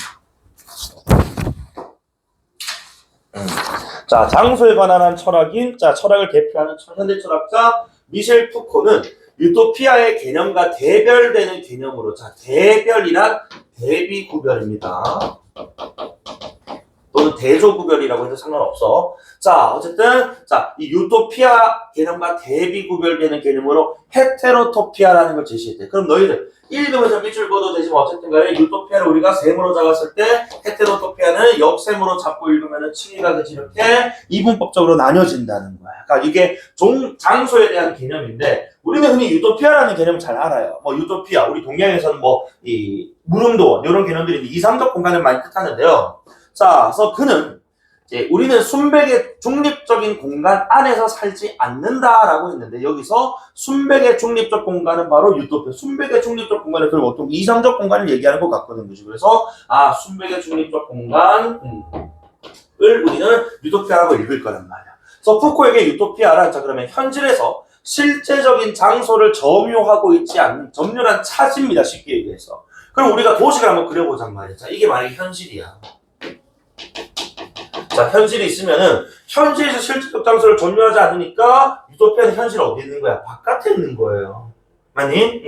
Speaker 1: 자, 장소에 관한 철학인, 자, 철학을 대표하는 현대 철학자 미셸 푸코는 유토피아의 개념과 대별되는 개념으로, 자, 대별이란 대비 구별입니다. 또는 대조 구별이라고 해도 상관없어. 자, 어쨌든, 자, 이 유토피아 개념과 대비 구별되는 개념으로 헤테로토피아라는 걸 제시했대. 그럼 너희들 읽으면서 밑줄 그어도 되지만 어쨌든 간에 유토피아를 우리가 셈으로 잡았을 때 헤테로토피아는 역셈으로 잡고 읽으면은 층위가 그치 이렇게 이분법적으로 나뉘어진다는 거야. 그러니까 이게 장소에 대한 개념인데 우리는 흔히 유토피아라는 개념을 잘 알아요. 뭐 유토피아, 우리 동양에서는 뭐 이 무릉도원 이런 개념들이 이상적 공간을 많이 뜻하는데요. 자, 그래서 그는 이제 우리는 순백의 중립적인 공간 안에서 살지 않는다라고 했는데 여기서 순백의 중립적 공간은 바로 유토피아. 순백의 중립적 공간은 그럼 보통 이상적 공간을 얘기하는 것 같거든요. 그래서 순백의 중립적 공간을 우리는 유토피아라고 읽을 거란 말이야. 그래서 푸코에게 유토피아란 자 그러면 현실에서 실제적인 장소를 점유하고 있지 않는 점유란 차지입니다. 쉽게 얘기해서. 그럼 우리가 도시를 한번 그려보자는 말이야. 자, 이게 만약에 현실이야. 자, 현실이 있으면은 현실에서 실질적 장소를 점유하지 않으니까 유토피아는 현실 어디 있는 거야? 바깥에 있는 거예요. 맞니?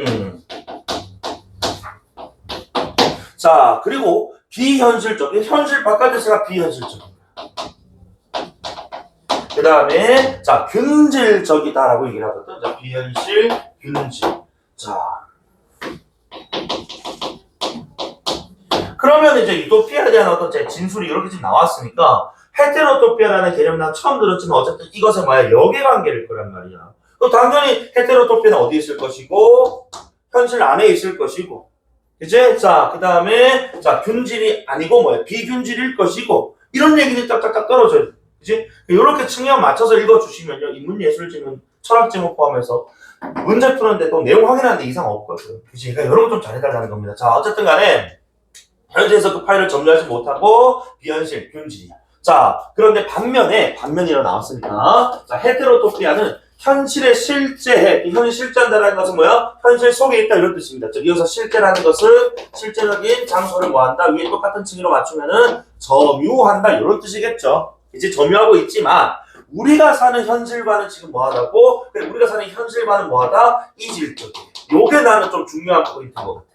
Speaker 1: 자, 그리고 비현실적, 현실 바깥에서가 비현실적인 거야. 그 다음에 자, 균질적이다라고 얘기를 하거든. 자, 비현실, 균질. 자, 그러면 이제 유토피아에 대한 어떤 진술이 이렇게 지금 나왔으니까 헤테로토피아라는 개념 난 처음 들었지만 어쨌든 이것은 뭐야? 역의관계일 거란 말이야. 그럼 당연히 헤테로토피아는 어디 있을 것이고 현실 안에 있을 것이고 그치? 자, 그 다음에 자 균질이 아니고 뭐야? 비균질일 것이고 이런 얘기들이 딱딱딱 떨어져요. 그치? 이렇게 측면 맞춰서 읽어주시면요. 인문예술지문, 철학지문 포함해서 문제 푸는데 또 내용 확인하는데 이상 없거든. 그치? 그러니까 이런 거 좀 잘해달라는 겁니다. 자, 어쨌든 간에 현실에서 그 파일을 점유하지 못하고 비현실, 균질이야. 자, 그런데 반면이라 나왔으니까 자, 헤테로토피아는 현실의 실제해. 현실 실제한다는 것은 뭐야? 현실 속에 있다 이런 뜻입니다. 즉 여기서 실제라는 것은 실제적인 장소를 뭐한다? 위에 똑같은 층위로 맞추면은 점유한다 이런 뜻이겠죠. 이제 점유하고 있지만 우리가 사는 현실과는 지금 뭐하다고? 그래, 우리가 사는 현실과는 뭐하다? 이질적이에요. 요게 나는 좀 중요한 포인트인 것 같아.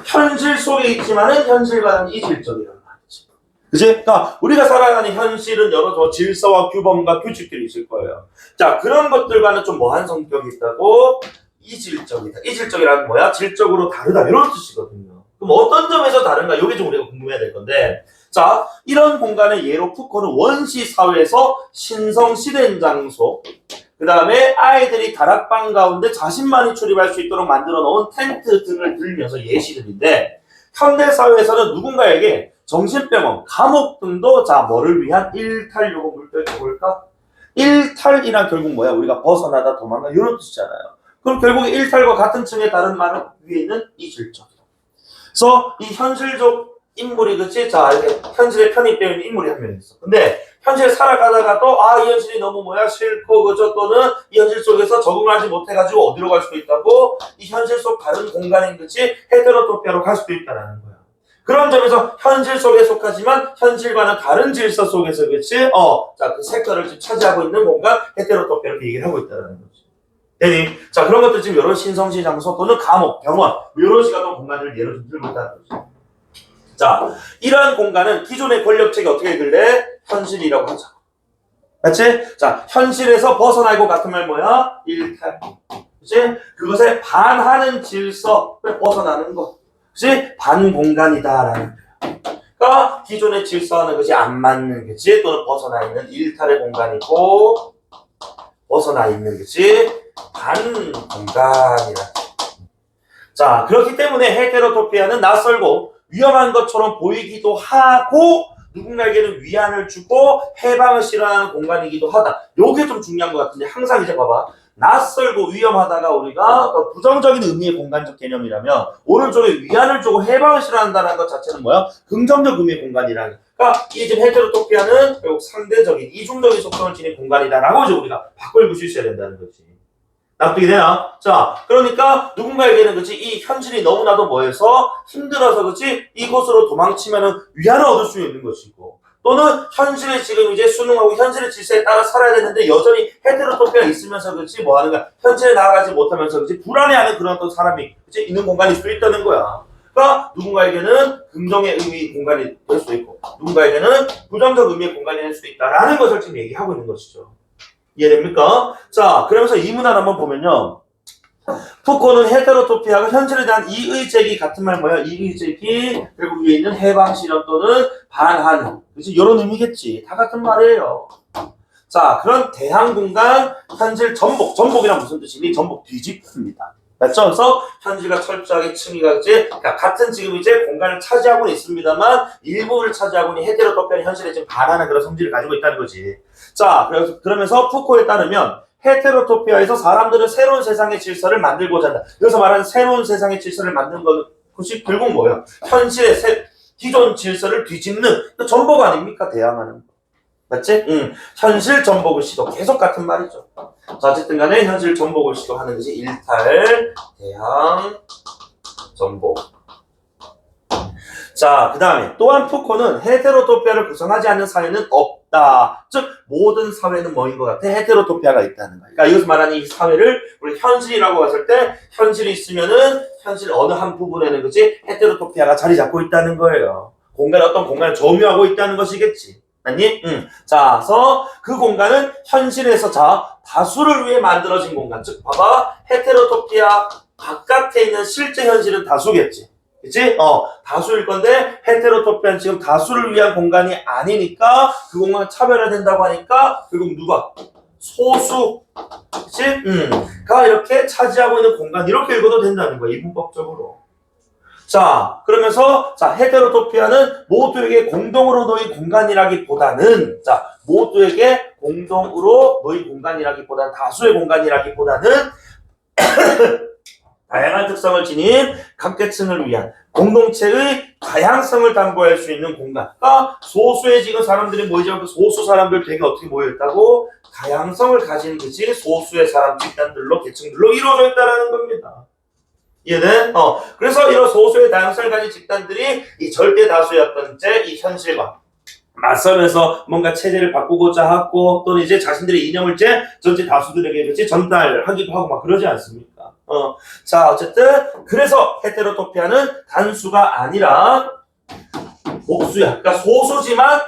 Speaker 1: 현실 속에 있지만은 현실과는 이질적이란 말이지. 그치? 그러니까 우리가 살아가는 현실은 여러 질서와 규범과 규칙들이 있을 거예요. 자, 그런 것들과는 좀 뭐한 성격이 있다고? 이질적이다. 이질적이라는 뭐야? 질적으로 다르다 이런 뜻이거든요. 그럼 어떤 점에서 다른가? 이게 좀 우리가 궁금해야 될 건데 자, 이런 공간의 예로 푸코는 원시 사회에서 신성시된 장소 그 다음에 아이들이 다락방 가운데 자신만이 출입할 수 있도록 만들어 놓은 텐트 등을 들면서 예시들인데 현대사회에서는 누군가에게 정신병원, 감옥 등도 자 뭐를 위한 일탈 요구 물결 볼까? 일탈이란 결국 뭐야? 우리가 벗어나다 도망가 이런 뜻이잖아요. 그럼 결국 일탈과 같은 층에 다른 말은 위에 있는 이질적이다. 그래서 이 현실적 인물이 그치? 자 이렇게 현실에 편입되어 있는 인물이 한 명 있어. 근데 현실에 살아가다가도 이 현실이 너무 뭐야 싫고 그저 또는 이 현실 속에서 적응하지 못해가지고 어디로 갈 수도 있다고 이 현실 속 다른 공간인 그치? 헤테로토피아로 갈 수도 있다라는 거야. 그런 점에서 현실 속에 속하지만 현실과는 다른 질서 속에서 그치? 자 그 섹터를 지금 차지하고 있는 공간 헤테로토피아로 얘기를 하고 있다는 거지. 네. 자 그런 것들 지금 여러 신성시 장소 또는 감옥, 병원 이런 식의 어떤 공간을 예로 좀 들고 있다는 거지. 자, 이러한 공간은 기존의 권력체계 어떻게 읽을래? 현실이라고 하자. 맞지? 자, 현실에서 벗어나고 같은 말 뭐야? 일탈. 그치? 그것에 반하는 질서에 벗어나는 것. 그치? 반공간이다라는 거야. 그러니까 기존의 질서와는 그치? 안 맞는 그치? 또는 벗어나 있는 일탈의 공간이고 벗어나 있는 그치? 반공간이라. 자, 그렇기 때문에 헤테로토피아는 낯설고 위험한 것처럼 보이기도 하고 누군가에게는 위안을 주고 해방을 실현하는 공간이기도 하다. 요게 좀 중요한 것 같은데 항상 이제 봐봐. 낯설고 위험하다가 우리가 부정적인 의미의 공간적 개념이라면 오른쪽에 위안을 주고 해방을 실현한다는 것 자체는 뭐야? 긍정적 의미의 공간이라는. 그러니까 이 지금 헤테로토피아는 결국 상대적인 이중적인 속성을 지닌 공간이다라고 이제 우리가 바꿔 읽을 수 있어야 된다는 거지. 납득이 되나? 자, 그러니까 누군가에게는 그치 이 현실이 너무나도 뭐해서 힘들어서 그치 이곳으로 도망치면은 위안을 얻을 수 있는 것이고 또는 현실에 지금 이제 순응하고 현실의 질서에 따라 살아야 되는데 여전히 헤테로토피아가 있으면서 그치 뭐 하는 거야 현실에 나아가지 못하면서 그치 불안해하는 그런 어떤 사람이 그치 있는 공간일 수도 있다는 거야. 그러니까 누군가에게는 긍정의 의미 공간이 될 수도 있고 누군가에게는 부정적 의미의 공간이 될 수도 있다라는 것을 지금 얘기하고 있는 것이죠. 이해됩니까? 자, 그러면서 이 문화를 한번 보면요. 푸코는 헤테로토피아가 현실에 대한 이의제기 같은 말 뭐야? 이의제기 그리고 위에 있는 해방 실현 또는 반환 그치? 이런 의미겠지. 다 같은 말이에요. 자, 그런 대항 공간 현실 전복이란 무슨 뜻이니? 전복 뒤집습니다. 맞죠? 그래서 현실과 철저하게 층위가 이제 그러니까 같은 지금 이제 공간을 차지하고는 있습니다만 일부를 차지하고는 헤테로토피아는 현실에 지금 반하는 그런 성질을 가지고 있다는 거지. 자, 그러면서 푸코에 따르면 헤테로토피아에서 사람들은 새로운 세상의 질서를 만들고자 한다. 여기서 말하는 새로운 세상의 질서를 만드는 것이 결국 뭐예요? 현실의 기존 질서를 뒤집는 전복 아닙니까? 대항하는. 맞지? 현실 전복을 시도. 계속 같은 말이죠. 자, 어쨌든 간에 현실 전복을 시도하는 것이 일탈, 대항, 전복. 자, 그 다음에 또한 푸코는 헤테로토피아를 구성하지 않는 사회는 없다. 즉 모든 사회는 뭐인 것 같아? 헤테로토피아가 있다는 거야. 그러니까 이것을 말하는 이 사회를 우리 현실이라고 봤을 때 현실이 있으면은 현실 어느 한 부분에는 그치 헤테로토피아가 자리 잡고 있다는 거예요. 어떤 공간을 점유하고 있다는 것이겠지. 맞니? 자, 그래서 그 공간은 현실에서 다수를 위해 만들어진 공간. 즉 봐봐 헤테로토피아 바깥에 있는 실제 현실은 다수겠지. 그치? 다수일 건데 헤테로토피아는 지금 다수를 위한 공간이 아니니까 그 공간을 차별화된다고 하니까 결국 누가? 소수 그치? 가 이렇게 차지하고 있는 공간 이렇게 읽어도 된다는 거야 이분법적으로. 자, 그러면서 헤테로토피아는 모두에게 공동으로 놓인 공간이라기보다는 모두에게 공동으로 놓인 공간이라기보다는 다수의 공간이라기보다는 다양한 특성을 지닌 각 계층을 위한 공동체의 다양성을 담보할 수 있는 공간. 그러니까 소수의 지금 사람들이 모이지만 그 소수 사람들 되게 어떻게 모여있다고? 다양성을 가진 그치 소수의 사람 집단들로 계층들로 이루어져 있다는 겁니다. 이해돼? 그래서 이런 소수의 다양성을 가진 집단들이 이 절대 다수의 어떤 이 현실과 맞서면서 뭔가 체제를 바꾸고자 하고 또는 이제 자신들의 이념을 전체 다수들에게 그치 전달하기도 하고 막 그러지 않습니까? 자, 어쨌든 그래서 헤테로토피아는 단수가 아니라 복수야. 그러니까 소수지만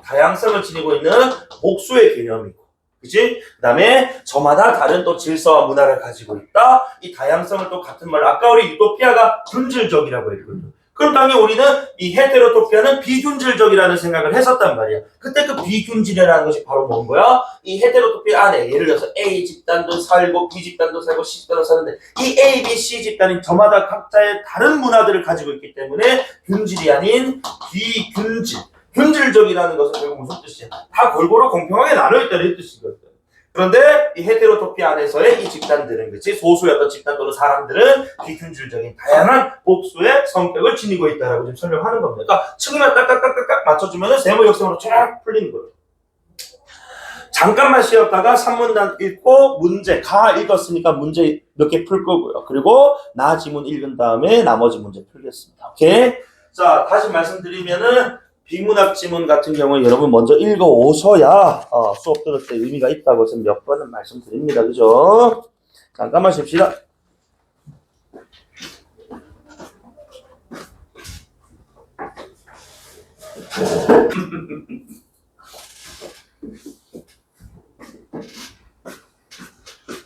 Speaker 1: 다양성을 지니고 있는 복수의 개념이고, 그치? 그 다음에 저마다 다른 또 질서와 문화를 가지고 있다. 이 다양성을 또 같은 말로 아까 우리 유토피아가 균질적이라고 했거든. 그럼 당연히 우리는 이 헤테로토피아는 비균질적이라는 생각을 했었단 말이야. 그때 그 비균질이라는 것이 바로 뭔 거야? 이 헤테로토피아 안에 예를 들어서 A 집단도 살고 B 집단도 살고 C 집단도 사는데 이 A, B, C 집단이 저마다 각자의 다른 문화들을 가지고 있기 때문에 균질이 아닌 비균질. 균질적이라는 것은 결국 무슨 뜻이야? 다 골고루 공평하게 나눠있다는 뜻이거든. 그런데 이 헤테로토피아 안에서의 이 집단들은 그치 소수의 어떤 집단 또는 사람들은 비균질적인 다양한 복수의 성격을 지니고 있다라고 지금 설명하는 겁니다. 그러니까 층만 딱딱딱딱 맞춰주면 세모 역성으로 쫙 풀리는 거예요. 잠깐만 쉬었다가 3문단 읽고 문제 가 읽었으니까 문제 몇 개 풀 거고요. 그리고 나 지문 읽은 다음에 나머지 문제 풀겠습니다. 오케이? 자, 다시 말씀드리면은 비문학 지문 같은 경우에 여러분 먼저 읽어 오셔야 수업 들을 때 의미가 있다고 지금 몇 번은 말씀드립니다. 그죠? 잠깐만 쉽시다.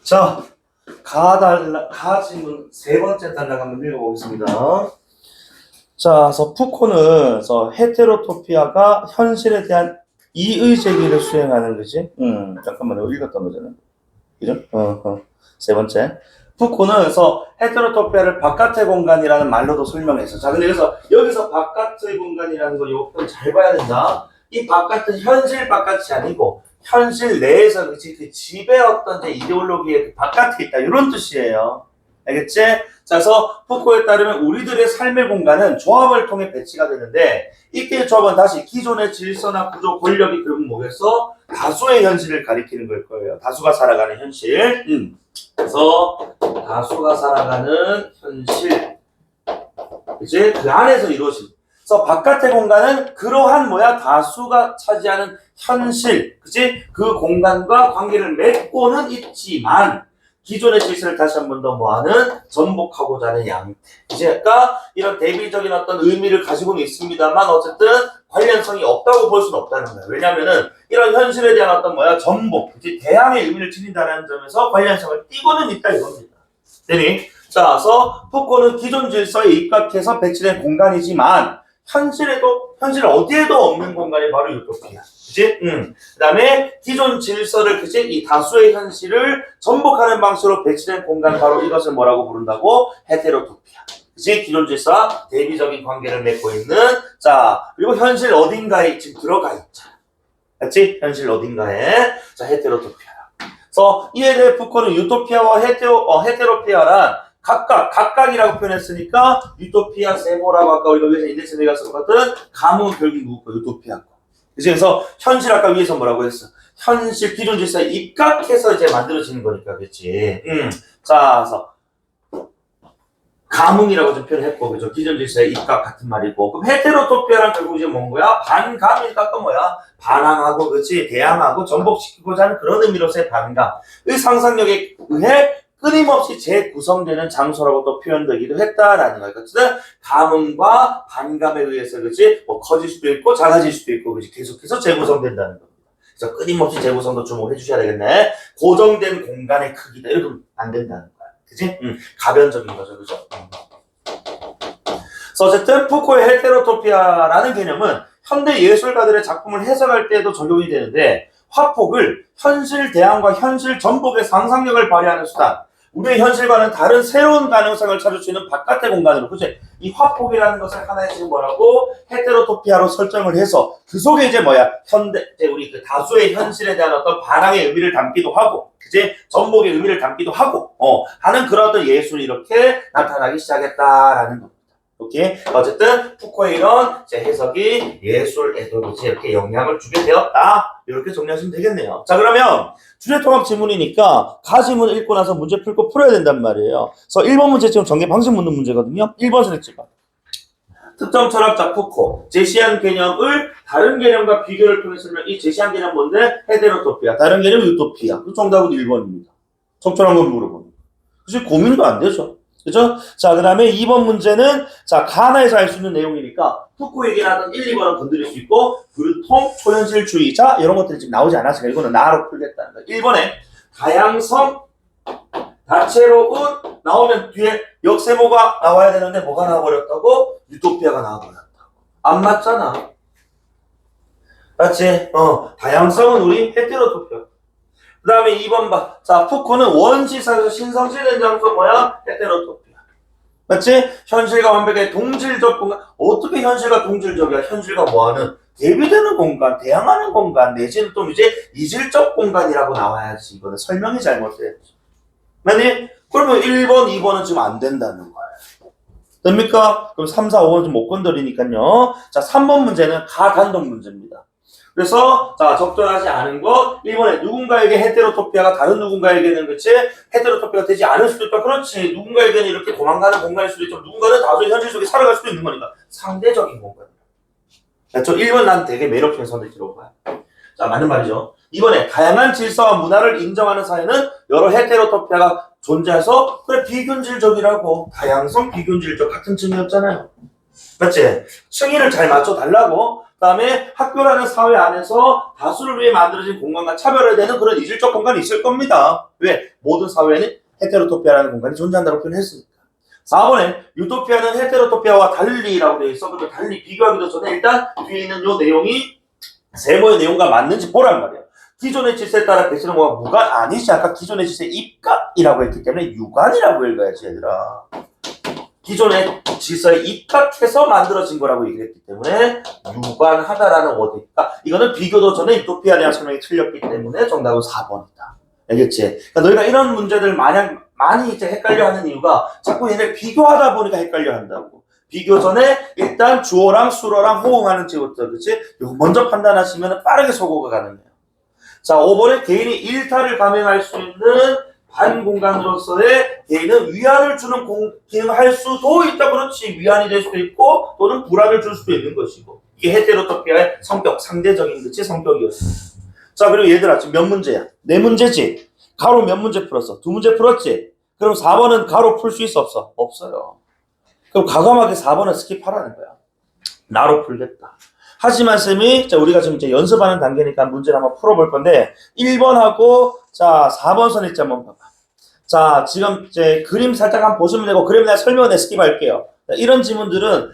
Speaker 1: 자, 가 지문 세 번째 단락 한번 읽어보겠습니다. 자, 그래서 푸코는 헤테로토피아가 현실에 대한 이의제기를 수행하는 거지. 잠깐만요. 읽었던 거잖아. 그죠? 세 번째. 푸코는 그래서 헤테로토피아를 바깥의 공간이라는 말로도 설명했어. 자, 근데 그래서 여기서 바깥의 공간이라는 거 요거 잘 봐야 된다. 이 바깥은 현실 바깥이 아니고 현실 내에서 그치 그 집의 어떤 이제 이데올로기의 그 바깥에 있다 이런 뜻이에요. 알겠지? 자, 그래서 푸코에 따르면 우리들의 삶의 공간은 조합을 통해 배치가 되는데 이때 조합은 다시 기존의 질서나 구조, 권력이 결국 뭐겠어? 다수의 현실을 가리키는 걸 거예요. 다수가 살아가는 현실. 그래서 다수가 살아가는 현실, 이제 그 안에서 이루어진. 그래서 바깥의 공간은 그러한 다수가 차지하는 현실, 그치? 그 공간과 관계를 맺고는 있지만 기존의 질서를 다시 한 번 더 전복하고자 하는 양태. 이제 그러니까 이런 대비적인 어떤 의미를 가지고는 있습니다만 어쨌든 관련성이 없다고 볼 수는 없다는 거예요. 왜냐면은 이런 현실에 대한 어떤 전복, 그치? 대항의 의미를 지닌다는 점에서 관련성을 띠고는 있다 이겁니다. 되니? 자, 그래서 푸코는 기존 질서에 입각해서 배치된 공간이지만 현실 어디에도 없는 공간이 바로 유토피아. 그치? 그 다음에 기존 질서를, 그치? 이 다수의 현실을 전복하는 방식으로 배치된 공간, 바로 이것을 뭐라고 부른다고? 헤테로토피아. 그치? 기존 질서와 대비적인 관계를 맺고 있는, 자, 그리고 현실 어딘가에 지금 들어가 있잖아. 그치? 현실 어딘가에. 자, 헤테로토피아. 그래서 이에 대해 푸코는 유토피아와 헤테로피아란 각각이라고 표현했으니까 유토피아 세모라고 아까 우리가 위에서 인덱스 내가 썼거든. 감은 결국 누구 거? 유토피아 거. 그래서 현실 아까 위에서 뭐라고 했어? 현실 기존 질서에 입각해서 이제 만들어지는 거니까, 그렇지? 자, 그래서 감흥이라고 좀 표현했고, 그죠? 기존 질서에 입각 같은 말이고. 그럼 헤테로토피아란 결국 이제 뭔 거야? 반감이니까 또 반항하고, 그렇지? 대항하고 전복시키고자 하는 그런 의미로서의 반감. 이 상상력에 의해 끊임없이 재구성되는 장소라고 또 표현되기도 했다라는 거예요. 어쨌든 감흥과 반감에 의해서, 그렇지? 커질 수도 있고 작아질 수도 있고, 그렇지? 계속해서 재구성된다는 겁니다. 그래서 끊임없이 재구성도 주목해 주셔야 되겠네. 고정된 공간의 크기다 이러면 안 된다는 거야. 그치? 가변적인 거죠, 그죠? 그래서 어쨌든 푸코의 헤테로토피아라는 개념은 현대 예술가들의 작품을 해석할 때에도 적용이 되는데 화폭을 현실 대항과 현실 전복의 상상력을 발휘하는 수단, 우리의 현실과는 다른 새로운 가능성을 찾을 수 있는 바깥의 공간으로, 그치? 이 화폭이라는 것을 하나의 지금 헤테로토피아로 설정을 해서 그 속에 이제 이제 우리 그 다수의 현실에 대한 어떤 반항의 의미를 담기도 하고, 그치? 전복의 의미를 담기도 하고, 하는 그런 어떤 예술이 이렇게 나타나기 시작했다라는 겁니다. 오케이? 어쨌든 푸코의 이런 해석이 예술에도 이렇게 영향을 주게 되었다. 이렇게 정리하시면 되겠네요. 자, 그러면 주제통합 지문이니까 가지문 읽고 나서 문제 풀어야 된단 말이에요. 그래서 1번 문제 지금 전개 방식 묻는 문제거든요. 1번 선택지가 특정 철학자 푸코 제시한 개념을 다른 개념과 비교를 통해 설명. 이 제시한 개념 뭔데? 헤테로토피아. 다른 개념 유토피아. 그 정답은 1번입니다. 적절한 건 물어보는. 그치? 고민도 안 되죠. 그죠? 자, 그 다음에 2번 문제는, 자, 가나에서 알 수 있는 내용이니까, 푸코 얘기하던 1, 2번은 건드릴 수 있고, 불통, 초현실주의자, 이런 것들이 지금 나오지 않았으니까, 이거는 나로 풀겠다는 거야. 1번에, 다양성, 다채로운, 나오면 뒤에 역세모가 나와야 되는데, 뭐가 나와버렸다고? 유토피아가 나와버렸다고. 안 맞잖아. 맞지? 다양성은 우리 헤테로토피아. 그 다음에 2번 봐. 자, 푸코는 원시사에서 신성시된 장소 헤테로토피아. 맞지? 현실과 완벽하게 동질적 공간. 어떻게 현실과 동질적이야? 현실과 대비되는 공간, 대항하는 공간, 내지는 또 이제 이질적 공간이라고 나와야지. 이거는 설명이 잘못됐지. 맞니? 그러면 1번, 2번은 지금 안 된다는 거야. 됩니까? 그럼 3, 4, 5번 좀 못 건드리니까요. 자, 3번 문제는 가단독 문제입니다. 그래서 자, 적절하지 않은 것 1번에 누군가에게 헤테로토피아가 다른 누군가에게는, 그치? 헤테로토피아가 되지 않을 수도 있다. 그렇지. 누군가에게는 이렇게 도망가는 공간일 수도 있고 누군가는 다수의 현실 속에 살아갈 수도 있는 거니까 상대적인 공간. 저 1번 난 되게 매력적인 선택지라고 봐요. 자, 맞는 말이죠. 2번에 다양한 질서와 문화를 인정하는 사회는 여러 헤테로토피아가 존재해서 그래 비균질적이라고. 다양성 비균질적 같은 층이었잖아요. 맞지? 층위를 잘 맞춰달라고. 그 다음에 학교라는 사회 안에서 다수를 위해 만들어진 공간과 차별화되는 그런 이질적 공간이 있을 겁니다. 왜? 모든 사회에는 헤테로토피아라는 공간이 존재한다고 표현했으니까. 4번에 유토피아는 헤테로토피아와 달리라고 되어 있어. 그리고 달리 비교하기도 전에 일단 뒤에 있는 요 내용이 세모의 내용과 맞는지 보란 말이야. 기존의 질서에 따라 배치는 뭐가 무관 아니지. 아까 기존의 질서의 입각이라고 했기 때문에 유관이라고 읽어야지 얘들아. 기존의 질서에 입각해서 만들어진 거라고 얘기했기 때문에 유관하다라는 어디니까 이거는 비교도 전에 유토피아에 대한 설명이 틀렸기 때문에 정답은 4번이다. 알겠지? 그러니까 너희가 이런 문제들 마냥 많이 이제 헷갈려하는 이유가 자꾸 얘네 비교하다 보니까 헷갈려 한다고. 비교 전에 일단 주어랑 수어랑 호응하는 지부터 그렇지? 이거 먼저 판단하시면 빠르게 소거가 가능해요. 자, 5번에 개인이 일탈을 감행할 수 있는 반공간으로서의 개인은 위안을 주는 기능을 할 수도 있다. 그렇지. 위안이 될 수도 있고 또는 불안을 줄 수도 있는 것이고. 이게 헤테로토피아의 성격, 상대적인 그치? 성격이었어. 자, 그리고 얘들아 지금 몇 문제야? 4문제지? 가로 몇 문제 풀었어? 2문제 풀었지? 그럼 4번은 가로 풀 수 있어 없어? 없어요. 그럼 과감하게 4번은 스킵하라는 거야. 나로 풀겠다. 하지만 쌤이 자 우리가 지금 이제 연습하는 단계니까 문제를 한번 풀어볼 건데 1번하고 자 4번 선 있지 한번 봐봐. 자 지금 이제 그림 살짝 한번 보시면 되고 그림 내가 설명은 스킵할게요. 자, 이런 지문들은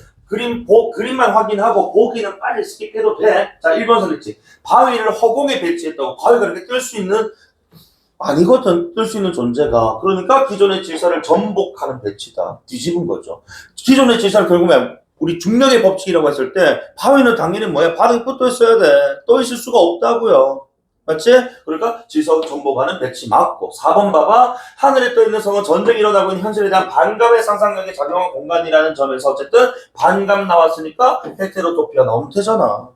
Speaker 1: 그림만 확인하고 보기는 빨리 스킵해도 돼. 자 1번 선 있지. 바위를 허공에 배치했다고 바위가 이렇게 뜰 수 있는 아니거든. 뜰 수 있는 존재가. 그러니까 기존의 질서를 전복하는 배치다. 뒤집은 거죠. 기존의 질서를 결국에 우리 중력의 법칙이라고 했을 때 바위는 당연히 뭐야? 바닥에 붙어 있어야 돼. 떠 있을 수가 없다고요. 맞지? 그러니까 질서 전복하는 배치 맞고 4번 봐봐. 하늘에 떠 있는 성은 전쟁이 일어나고 있는 현실에 대한 반감의 상상력에 작용한 공간이라는 점에서 어쨌든 반감 나왔으니까 헤테로토피아 나오면 되잖아.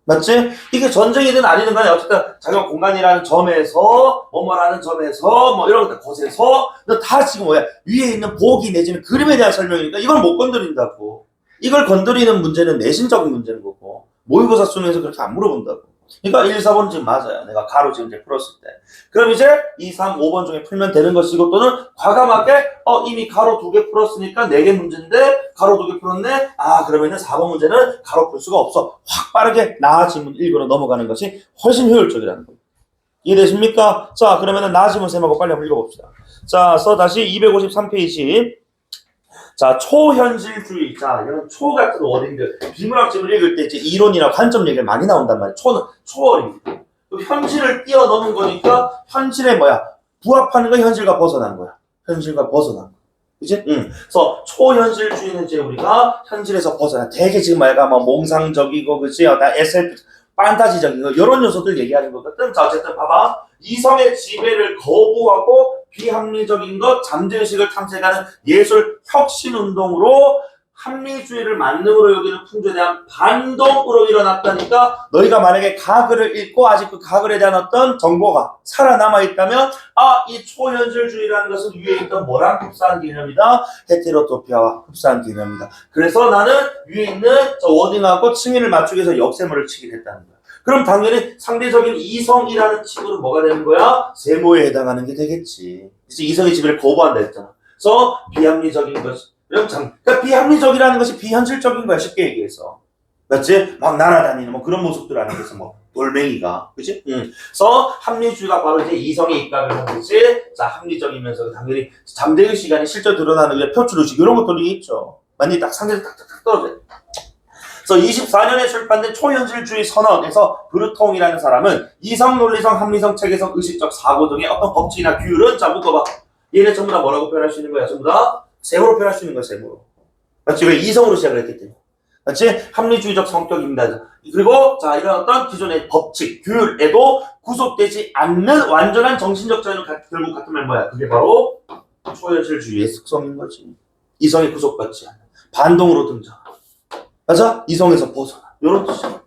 Speaker 1: 맞지? 이게 전쟁이든 아니든 간에 어쨌든 작용 공간이라는 점에서 뭐뭐라는 점에서 뭐 이런 곳에서 다 지금 뭐야? 위에 있는 보기 내지는 그림에 대한 설명이니까 이걸 못 건드린다고. 이걸 건드리는 문제는 내신적인 문제인 거고 모의고사 수능에서 그렇게 안 물어본다고. 그러니까 1, 4번 지금 맞아요. 내가 가로 지금 이제 풀었을 때. 그럼 이제 2, 3, 5번 중에 풀면 되는 것이고 또는 과감하게 이미 가로 2개 풀었으니까 4개 문제인데 가로 2개 풀었네? 아 그러면은 4번 문제는 가로 풀 수가 없어. 확 빠르게 나 지문 1번으로 넘어가는 것이 훨씬 효율적이라는 거예요. 이해되십니까? 자 그러면은 나 지문 셈하고 빨리 한번 읽어봅시다. 자 다시 253페이지. 자, 초현실주의. 자, 이런 초 같은 워딩들. 비문학집을 읽을 때 이제 이론이나 관점 얘기가 많이 나온단 말이야. 초는 초월입니다. 현실을 뛰어넘은 거니까 현실에 뭐야? 부합하는 건 현실과 벗어난 거야. 현실과 벗어난 거. 그치? 그래서 초현실주의는 이제 우리가 현실에서 벗어나. 되게 지금 말가 뭐 몽상적이고, 그치? 나 SF, 판타지적인 거, 이런 요소들 얘기하는 거거든. 자, 어쨌든 봐봐. 이성의 지배를 거부하고 비합리적인 것, 잠재의식을 탐색하는 예술 혁신운동으로 합리주의를 만능으로 여기는 풍조에 대한 반동으로 일어났다니까 너희가 만약에 가글을 읽고 아직 그 가글에 대한 어떤 정보가 살아남아 있다면 이 초현실주의라는 것은 위에 있던 뭐랑 흡사한 개념이다? 헤테로토피아와 흡사한 개념이다. 그래서 나는 위에 있는 저 워딩하고 층위를 맞추기 위해서 역세모를 치게 됐다는 거야. 그럼 당연히 상대적인 이성이라는 칙으로 뭐가 되는 거야? 세모에 해당하는 게 되겠지. 그래서 이성의 지배를 거부한다 했잖아. 그래서 비합리적인 것. 그러니까 비합리적이라는 것이 비현실적인 거야, 쉽게 얘기해서. 맞지? 막 날아다니는 뭐 그런 모습들 아니겠어, 뭐. 돌멩이가. 그치? 그래서 합리주의가 바로 이제 이성의 입각을 한 거지. 자, 합리적이면서 당연히 잠재의 시간이 실제 드러나는 게 표출의식, 이런 것들이 있죠. 만약에 딱 상대에서 탁탁탁 떨어져요. 그래서 24년에 출판된 초현실주의 선언에서 브루통이라는 사람은 이성, 논리성, 합리성, 체계성, 의식적 사고 등의 어떤 법칙이나 규율은 자 묶어봐. 얘네 전부 다 뭐라고 표현할 수 있는 거야? 전부 다 세모로 표현할 수 있는 거야, 세모로. 맞지? 왜 이성으로 시작을 했기 때문에. 맞지? 합리주의적 성격입니다. 그리고 자 이런 어떤 기존의 법칙, 규율에도 구속되지 않는 완전한 정신적 자유는 결국 같은 말 뭐야? 그게 바로 초현실주의의 특성인 거지. 이성에 구속받지 않는. 반동으로 등장. 맞아? 이성에서 벗어나. 요런 뜻이야.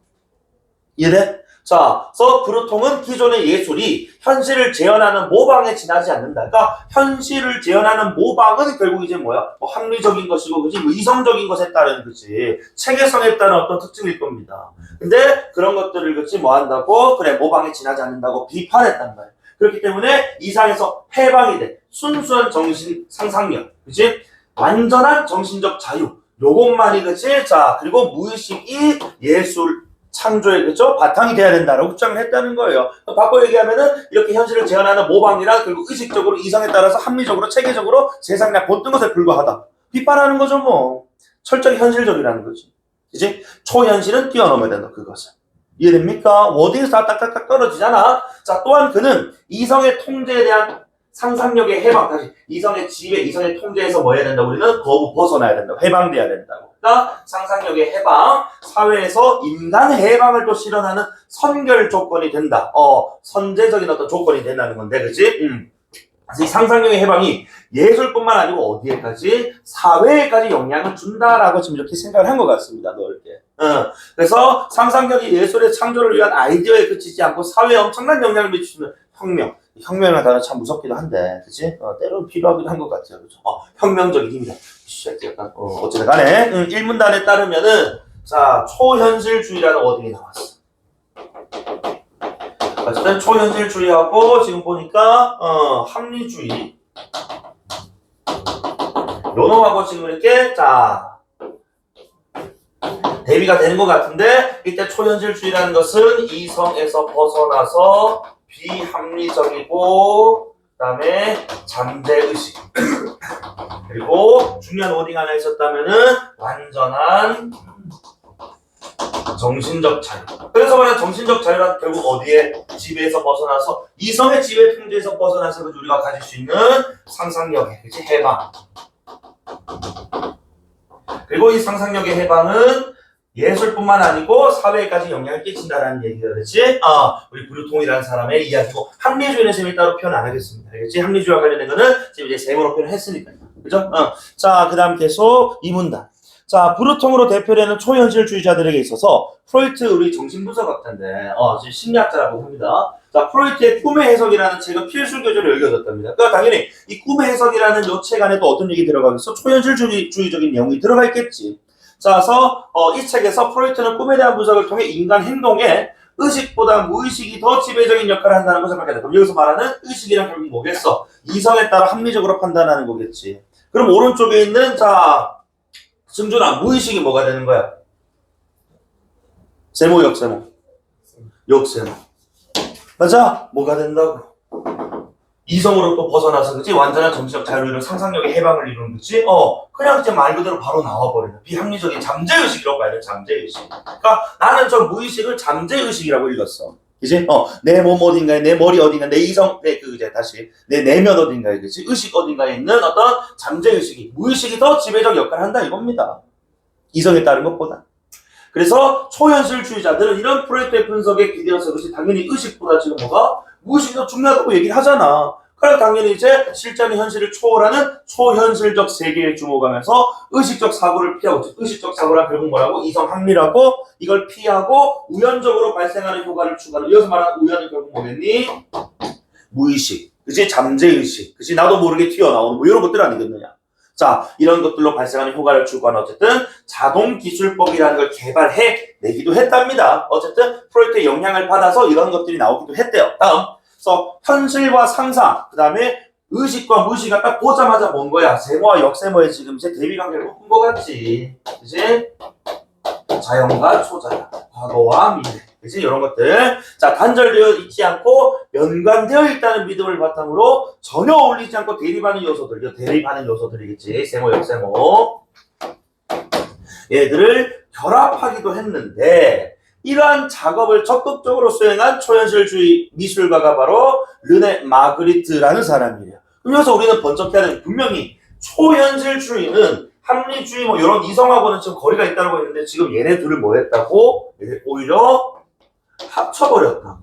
Speaker 1: 이해돼? 자, 그래서 브루통은 기존의 예술이 현실을 재현하는 모방에 지나지 않는다. 그러니까 현실을 재현하는 모방은 결국 이제 뭐야? 뭐 합리적인 것이고, 그지? 뭐 이성적인 것에 따른, 그지? 체계성에 따른 어떤 특징일 겁니다. 근데 그런 것들을, 그지? 뭐 한다고? 그래, 모방에 지나지 않는다고 비판했단 말이야. 그렇기 때문에 이상에서 해방이 돼. 순수한 정신 상상력, 그지? 완전한 정신적 자유. 요것만이, 그치? 자, 그리고 무의식이 예술 창조의, 그죠? 바탕이 돼야 된다라고 주장을 했다는 거예요. 바꿔 얘기하면은, 이렇게 현실을 재현하는 모방이라 결국 의식적으로 이성에 따라서 합리적으로, 체계적으로 세상이나 본뜬 것에 불과하다. 비판하는 거죠, 뭐. 철저히 현실적이라는 거지. 그치? 초현실은 뛰어넘어야 된다, 그것을. 이해됩니까? 워딩에서 딱딱딱 떨어지잖아. 자, 또한 그는 이성의 통제에 대한 상상력의 해방, 다시 이성의 지배, 이성의 통제에서 뭐 해야 된다? 우리는 거부 벗어나야 된다고, 해방돼야 된다고. 그러니까 상상력의 해방, 사회에서 인간 해방을 또 실현하는 선결 조건이 된다. 선제적인 어떤 조건이 된다는 건데, 그치? 그래서 이 상상력의 해방이 예술뿐만 아니고 어디에까지? 사회에까지 영향을 준다라고 지금 이렇게 생각을 한 것 같습니다. 넓게. 그래서 상상력이 예술의 창조를 위한 아이디어에 그치지 않고 사회에 엄청난 영향을 미치는 혁명. 혁명이라는 단어 참 무섭기도 한데, 그치? 때로는 필요하기도 한 것 같아요. 그죠? 혁명적인 힘이다. 약간, 어쨌든 간에, 일문단에 따르면은, 자, 초현실주의라는 워딩이 나왔어. 어쨌든 초현실주의하고, 지금 보니까, 합리주의. 요놈하고 지금 이렇게, 자, 대비가 되는 것 같은데, 이때 초현실주의라는 것은 이성에서 벗어나서 비합리적이고, 그 다음에 잠재의식. 그리고 중요한 워딩 하나 있었다면은 완전한 정신적 자유. 그래서 말하는 정신적 자유란 결국 어디에? 지배에서 벗어나서 이성의 지배 통제에서 벗어나서 우리가 가질 수 있는 상상력의 그치? 해방. 그리고 이 상상력의 해방은 예술뿐만 아니고 사회에까지 영향을 끼친다라는 얘기가 그렇지? 우리 브루통이라는 사람의 이야기고 합리주의는 지금 따로 표현 안 하겠습니다. 알겠지? 합리주의와 관련된 거는 지금 이제 세모로 표현했으니까요. 그죠? 자, 그 다음 계속 이 문단. 자, 브루통으로 대표되는 초현실주의자들에게 있어서 프로이트 우리 정신분석학자인데 지금 심리학자라고 합니다. 자, 프로이트의 꿈의 해석이라는 책은 필수 교재로 여겨졌답니다. 그러니까 당연히 이 꿈의 해석이라는 요 책 안에 또 어떤 얘기 들어가겠어? 초현실주의적인 내용이 들어가 있겠지. 자, 그래서 이 책에서 프로이트는 꿈에 대한 분석을 통해 인간 행동에 의식보다 무의식이 더 지배적인 역할을 한다는 것을 밝혔다. 그럼 여기서 말하는 의식이란 결국 뭐겠어? 이성에 따라 합리적으로 판단하는 거겠지. 그럼 오른쪽에 있는 자 승준아, 무의식이 뭐가 되는 거야? 세모, 역세모. 역세모. 맞아? 뭐가 된다고? 이성으로 또 벗어나서 그치? 완전한 정신적 자유를 이룬 상상력의 해방을 이루는 거지? 그냥 이제 말 그대로 바로 나와버리는 비합리적인 잠재의식이라고 봐야 돼. 잠재의식. 그러니까 나는 저 무의식을 잠재의식이라고 읽었어. 그치? 내 몸 어딘가에, 내 머리 어딘가에, 내 이성, 다시. 내 내면 어딘가에, 그치? 의식 어딘가에 있는 어떤 잠재의식이, 무의식이 더 지배적 역할을 한다 이겁니다. 이성에 따른 것보다. 그래서 초현실주의자들은 이런 프로이트의 분석에 기대어서 그렇지 당연히 의식보다 지금 뭐가? 무의식이 더 중요하다고 얘기를 하잖아. 그래서 당연히 이제 실제는 현실을 초월하는 초현실적 세계에 주목하면서 의식적 사고를 피하고, 의식적 사고란 결국 뭐라고? 이성 합리라고 이걸 피하고 우연적으로 발생하는 효과를 추구하는, 여기서 말하는 우연은 결국 뭐겠니? 무의식, 그치? 잠재의식, 그치? 나도 모르게 튀어나오는 뭐 이런 것들 아니겠느냐. 자, 이런 것들로 발생하는 효과를 추구하는 어쨌든 자동기술법이라는 걸 개발해내기도 했답니다. 어쨌든 프로이트의 영향을 받아서 이런 것들이 나오기도 했대요. 다음, 그래서 현실과 상상, 그 다음에 의식과 무의식이 딱 보자마자 뭔 거야? 세모와 역세모의 지금 이제 대비관계를 본 거 같지. 그치? 자연과 초자연, 과거와 미래. 그치? 이런 것들. 자, 단절되어 있지 않고 연관되어 있다는 믿음을 바탕으로 전혀 어울리지 않고 대립하는 요소들. 대립하는 요소들이겠지. 세모, 역세모. 얘들을 결합하기도 했는데, 이러한 작업을 적극적으로 수행한 초현실주의 미술가가 바로 르네 마그리트라는 사람이에요. 그래서 우리는 번쩍해야 되는, 분명히 초현실주의는 합리주의 뭐 이런 이성하고는 지금 거리가 있다고 했는데 지금 얘네 둘을 뭐 했다고? 오히려 합쳐버렸다고.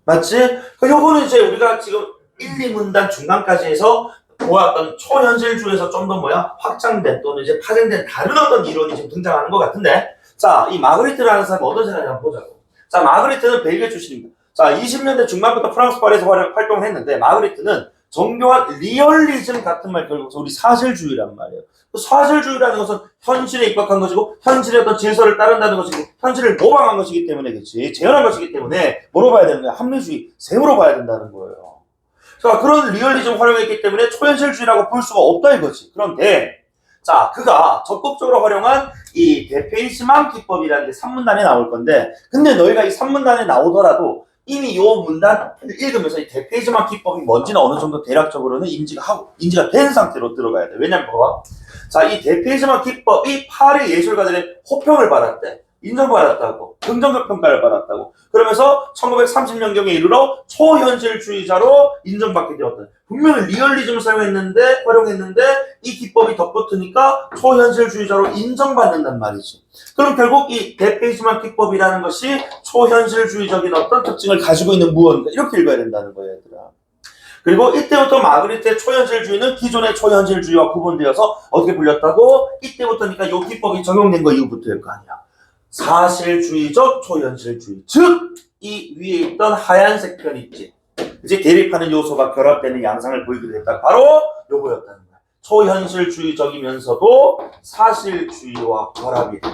Speaker 1: 맞지? 요거는 이제 우리가 지금 1, 2문단 중간까지 해서 보았던 초현실주의에서 좀 더 확장된 또는 이제 파생된 다른 어떤 이론이 지금 등장하는 것 같은데, 자, 이 마그리트라는 사람이 어떤 사람인지 한번 보자고. 자, 마그리트는 벨기에 출신입니다. 자, 20년대 중반부터 프랑스 파리에서 활동을 했는데, 마그리트는 정교한 리얼리즘 같은 말, 결국 우리 사실주의란 말이에요. 사실주의라는 것은 현실에 입각한 것이고 현실의 어떤 질서를 따른다는 것이고 현실을 모방한 것이기 때문에, 그치? 재현한 것이기 때문에 뭐로 봐야 되는 거야? 합리주의, 셈으로 봐야 된다는 거예요. 자, 그런 리얼리즘 활용했기 때문에 초현실주의라고 볼 수가 없다 이거지. 그런데 자, 그가 적극적으로 활용한 이 대페이지만 기법이라는 게 3문단에 나올 건데, 근데 너희가 이 3문단에 나오더라도 이미 이 문단 읽으면서 이 대페이지만 기법이 뭔지는 어느 정도 대략적으로는 인지가 된 상태로 들어가야 돼. 왜냐면 봐봐. 자, 이 대페이지만 기법이 파리 예술가들의 호평을 받았대. 인정받았다고. 긍정적 평가를 받았다고. 그러면서 1930년경에 이르러 초현실주의자로 인정받게 되었다. 분명히 리얼리즘을 활용했는데 이 기법이 덧붙으니까 초현실주의자로 인정받는단 말이지. 그럼 결국 이 데페이지만 기법이라는 것이 초현실주의적인 어떤 특징을 가지고 있는 무언가 이렇게 읽어야 된다는 거예요, 얘들아. 그리고 이때부터 마그리트의 초현실주의는 기존의 초현실주의와 구분되어서 어떻게 불렸다고? 이때부터니까 이 기법이 적용된 거 이후부터일 거 아니야. 사실주의적 초현실주의. 즉, 이 위에 있던 하얀색 편 있지. 이제 대립하는 요소가 결합되는 양상을 보이게 됐다. 바로 요거였다는 거야. 초현실주의적이면서도 사실주의와 결합이 돼.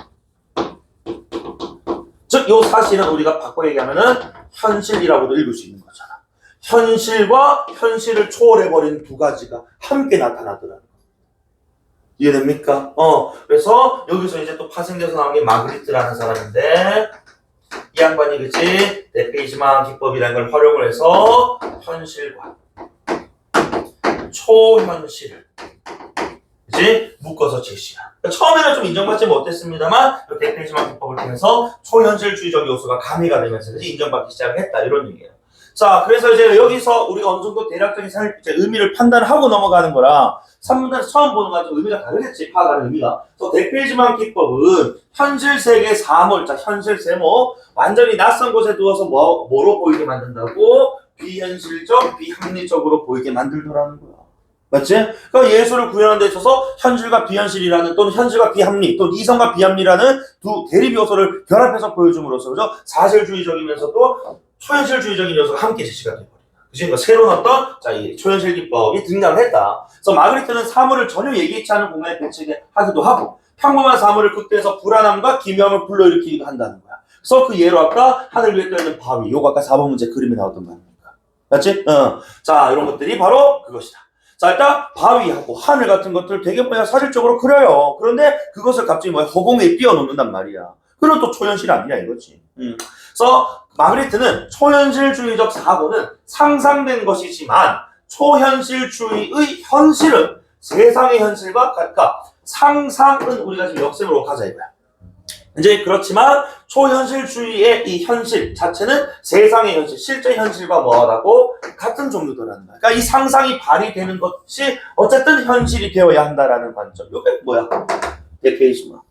Speaker 1: 즉, 요 사실은 우리가 바꿔 얘기하면은 현실이라고도 읽을 수 있는 거잖아. 현실과 현실을 초월해버린 두 가지가 함께 나타나더라고요. 이해됩니까? 그래서 여기서 이제 또 파생돼서 나온 게 마그리트라는 사람인데 이 양반이 그치? 데페이지만 기법이라는 걸 활용을 해서 현실과 초현실을 그치? 묶어서 제시한. 그러니까 처음에는 좀 인정받지 못했습니다만 데페이지만 기법을 통해서 초현실주의적 요소가 가미가 되면서 그치? 인정받기 시작을 했다 이런 얘기예요. 자, 그래서 이제 여기서 우리가 어느 정도 대략적인 의미를 판단하고 넘어가는 거라 3문단에서 처음 보는 거랑 좀 의미가 다르겠지, 파악하는 의미가. 그래서 데페이지만 기법은 현실 세계 사물자, 현실 세모 완전히 낯선 곳에 두어서 뭐로 보이게 만든다고? 비현실적, 비합리적으로 보이게 만들더라는 거야. 맞지? 그러니까 예술을 구현하는 데 있어서 현실과 비현실이라는 또는 현실과 비합리 또는 이성과 비합리라는 두 대립 요소를 결합해서 보여줌으로써 그죠? 사실주의적이면서도 초현실주의적인 요소가 함께 제시가 되버린다. 그치? 그러니까 새로운 어떤 이 초현실 기법이 등장을 했다. 그래서 마그리트는 사물을 전혀 예기치 않은 공간에 배치하기도 하고 평범한 사물을 극대에서 불안함과 기묘함을 불러일으키기도 한다는 거야. 그래서 그 예로 아까 하늘 위에 떠있는 바위, 요거 아까 4번 문제 그림에 나왔던 거 아닙니까? 맞지? 자, 이런 것들이 바로 그것이다. 자, 일단 바위하고 하늘 같은 것들 되게 사실적으로 그려요. 그런데 그것을 갑자기 허공에 띄워놓는단 말이야. 그럼 또 초현실 아니냐 이거지. 그래서 마그리트는 초현실주의적 사고는 상상된 것이지만 초현실주의의 현실은 세상의 현실과 같다. 상상은 우리가 지금 역sem으로 가자 이거야. 이제 그렇지만 초현실주의의 이 현실 자체는 세상의 현실, 실제 현실과 뭐하다고 같은 종류더라는 거야. 그러니까 이 상상이 발휘되는 것이 어쨌든 현실이 되어야 한다라는 관점. 이게 뭐야? 데페이지만.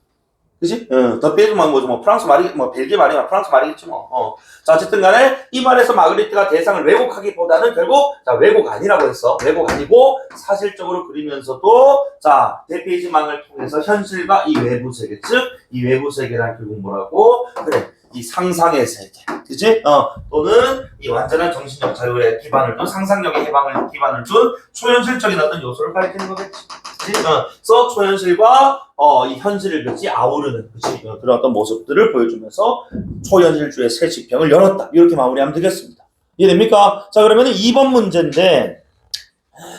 Speaker 1: 그지? 데페이지만 뭐죠? 프랑스 말이, 벨기에 말이나 프랑스 말이겠지 뭐. 자, 어쨌든 간에 이 말에서 마그리트가 대상을 왜곡하기보다는 결국, 자, 왜곡 아니라고 했어. 왜곡 아니고 사실적으로 그리면서도, 자, 데페이지망을 통해서 현실과 이 외부 세계, 즉, 이 외부 세계란 결국 뭐라고? 그래. 이 상상의 세계. 그지? 또는 이 완전한 정신적 자유의 기반을 둔 상상력의 해방을 기반을 둔 초현실적인 어떤 요소를 밝히는 거겠지. 그치? 그래서 초현실과 이 현실을 그치 아우르는 그치 그런 어떤 모습들을 보여주면서 초현실주의 새 지평을 열었다. 이렇게 마무리하면 되겠습니다. 이해됩니까? 자, 그러면 2번 문제인데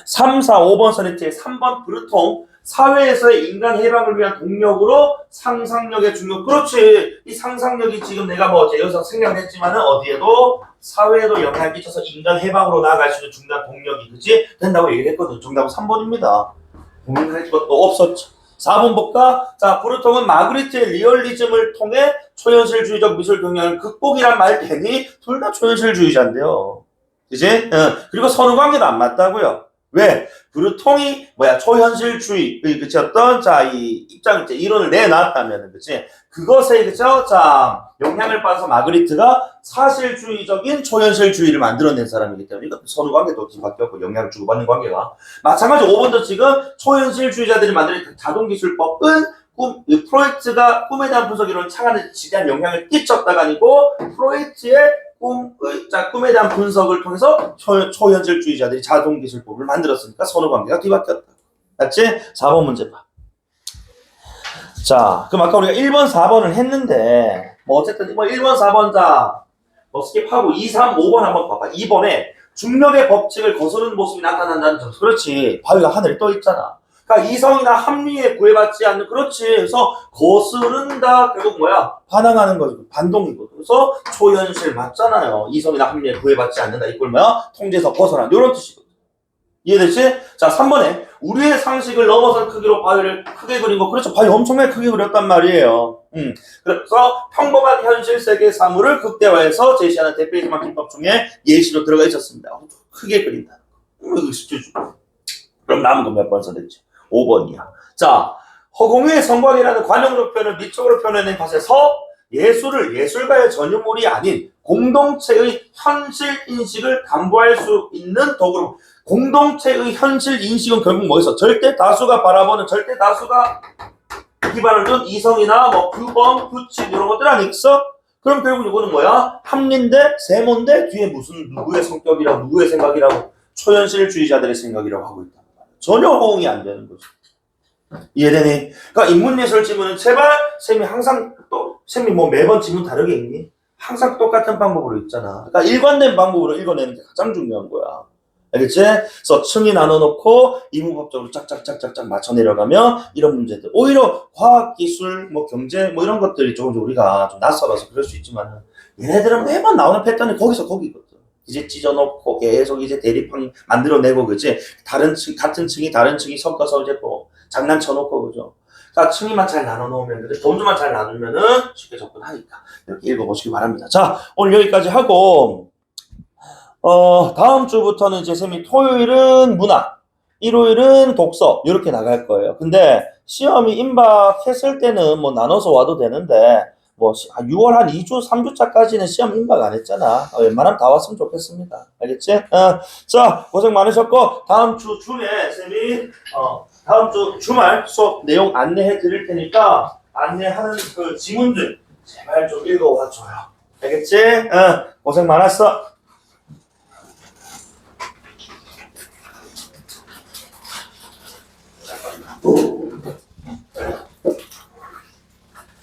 Speaker 1: 3, 4, 5번 선택지에 3번 브루통 사회에서의 인간 해방을 위한 동력으로 상상력의 중요. 그렇지. 이 상상력이 지금 내가 여기서 생략했지만은 어디에도 사회에도 영향을 끼쳐서 인간 해방으로 나아갈 수 있는 중요한 동력이 그치 된다고 얘기를 했거든. 정답은 3번입니다. 고민할 것도 없었죠. 4번 볼까? 자, 브루통은 마그리트의 리얼리즘을 통해 초현실주의적 미술 경향을 극복이란 말 되니 둘 다 초현실주의자인데요. 그치? 그리고 선후관계도 안 맞다고요. 왜? 브루통이 초현실주의 그치 어떤 이 입장 이제 이론을 내놨다면은 그치 그것에 그쵸 자 영향을 받아서 마그리트가 사실주의적인 초현실주의를 만들어낸 사람이기 때문에 이것도 선후관계도 뒤바뀌었고 영향을 주고받는 관계가 마찬가지 5번도 지금 초현실주의자들이 만든 자동기술법은 프로이트가 꿈에 대한 분석 이론을 창안에 지대한 영향을 끼쳤다가 아니고 프로이트의 꿈에 대한 분석을 통해서 초현실주의자들이 자동기술법을 만들었으니까 선후관계가 뒤바뀌었다. 맞지? 4번 문제 봐. 자, 그럼 아까 우리가 1번, 4번을 했는데 어쨌든 1번, 4번 스킵하고 2, 3, 5번 한번 봐봐. 2번에 중력의 법칙을 거스르는 모습이 나타난다는 점. 그렇지. 바위가 하늘에 떠 있잖아. 그러니까 이성이나 합리에 구애받지 않는 그렇지. 그래서 거스른다 결국 반항하는 거죠. 반동이거든. 그래서 초현실 맞잖아요. 이성이나 합리에 구애받지 않는다. 이걸 통제에서 벗어난 이런 뜻이거든. 이해되지? 자, 3번에 우리의 상식을 넘어선 크기로 바위를 크게 그린 거. 그렇죠. 바위 엄청나게 크게 그렸단 말이에요. 그래서 평범한 현실 세계 사물을 극대화해서 제시하는 대표이지만 기법 중에 예시로 들어가 있었습니다. 크게 그린다. 그럼 남은 건 몇 번 써냈지? 5번이야. 자, 허공의 성곽이라는 관용적 표현을 미적으로 표현해낸 것에서 예술을 예술가의 전유물이 아닌 공동체의 현실 인식을 담보할 수 있는 도구로. 공동체의 현실 인식은 결국 뭐였어? 절대 다수가 바라보는, 절대 다수가 기반을 둔 이성이나 뭐 규범, 규칙 이런 것들 아니겠어? 그럼 결국 이거는 뭐야? 합리인데 세모인데 뒤에 무슨 누구의 성격이라고 누구의 생각이라고 초현실주의자들의 생각이라고 하고 있다. 전혀 호응이 안 되는 거죠. 이해되니? 그러니까 인문예술 지문은 제발 쌤이 항상 또 쌤이 뭐 매번 지문 다르게 읽니? 항상 똑같은 방법으로 읽잖아. 그러니까 일관된 방법으로 읽어내는 게 가장 중요한 거야. 알겠지? 그래서 층이 나눠놓고 이문법적으로 짝짝짝짝짝 맞춰 내려가면 이런 문제들. 오히려 과학, 기술, 뭐 경제 뭐 이런 것들이 조금 우리가 좀 낯설어서 그럴 수 있지만 얘네들은 매번 나오는 패턴이 거기서 거기거든. 이제 찢어놓고 계속 이제 대립방 만들어내고 그지? 다른 층 같은 층이 다른 층이 섞어서 이제 또 장난쳐놓고 그죠? 그러니까 층이만 잘 나눠놓으면 그래 돈주만 잘 나누면은 쉽게 접근하니까 이렇게 읽어보시기 바랍니다. 자, 오늘 여기까지 하고 다음 주부터는 이제 쌤이 토요일은 문학, 일요일은 독서 이렇게 나갈 거예요. 근데 시험이 임박했을 때는 뭐 나눠서 와도 되는데 뭐 6월 한 2주, 3주차까지는 시험 임박 안 했잖아. 웬만하면 다 왔으면 좋겠습니다. 알겠지? 자, 고생 많으셨고 다음 주 중에 쌤이 다음 주 주말 수업 내용 안내해 드릴 테니까 안내하는 그 지문들 제발 좀 읽어와 줘요. 알겠지? 고생 많았어.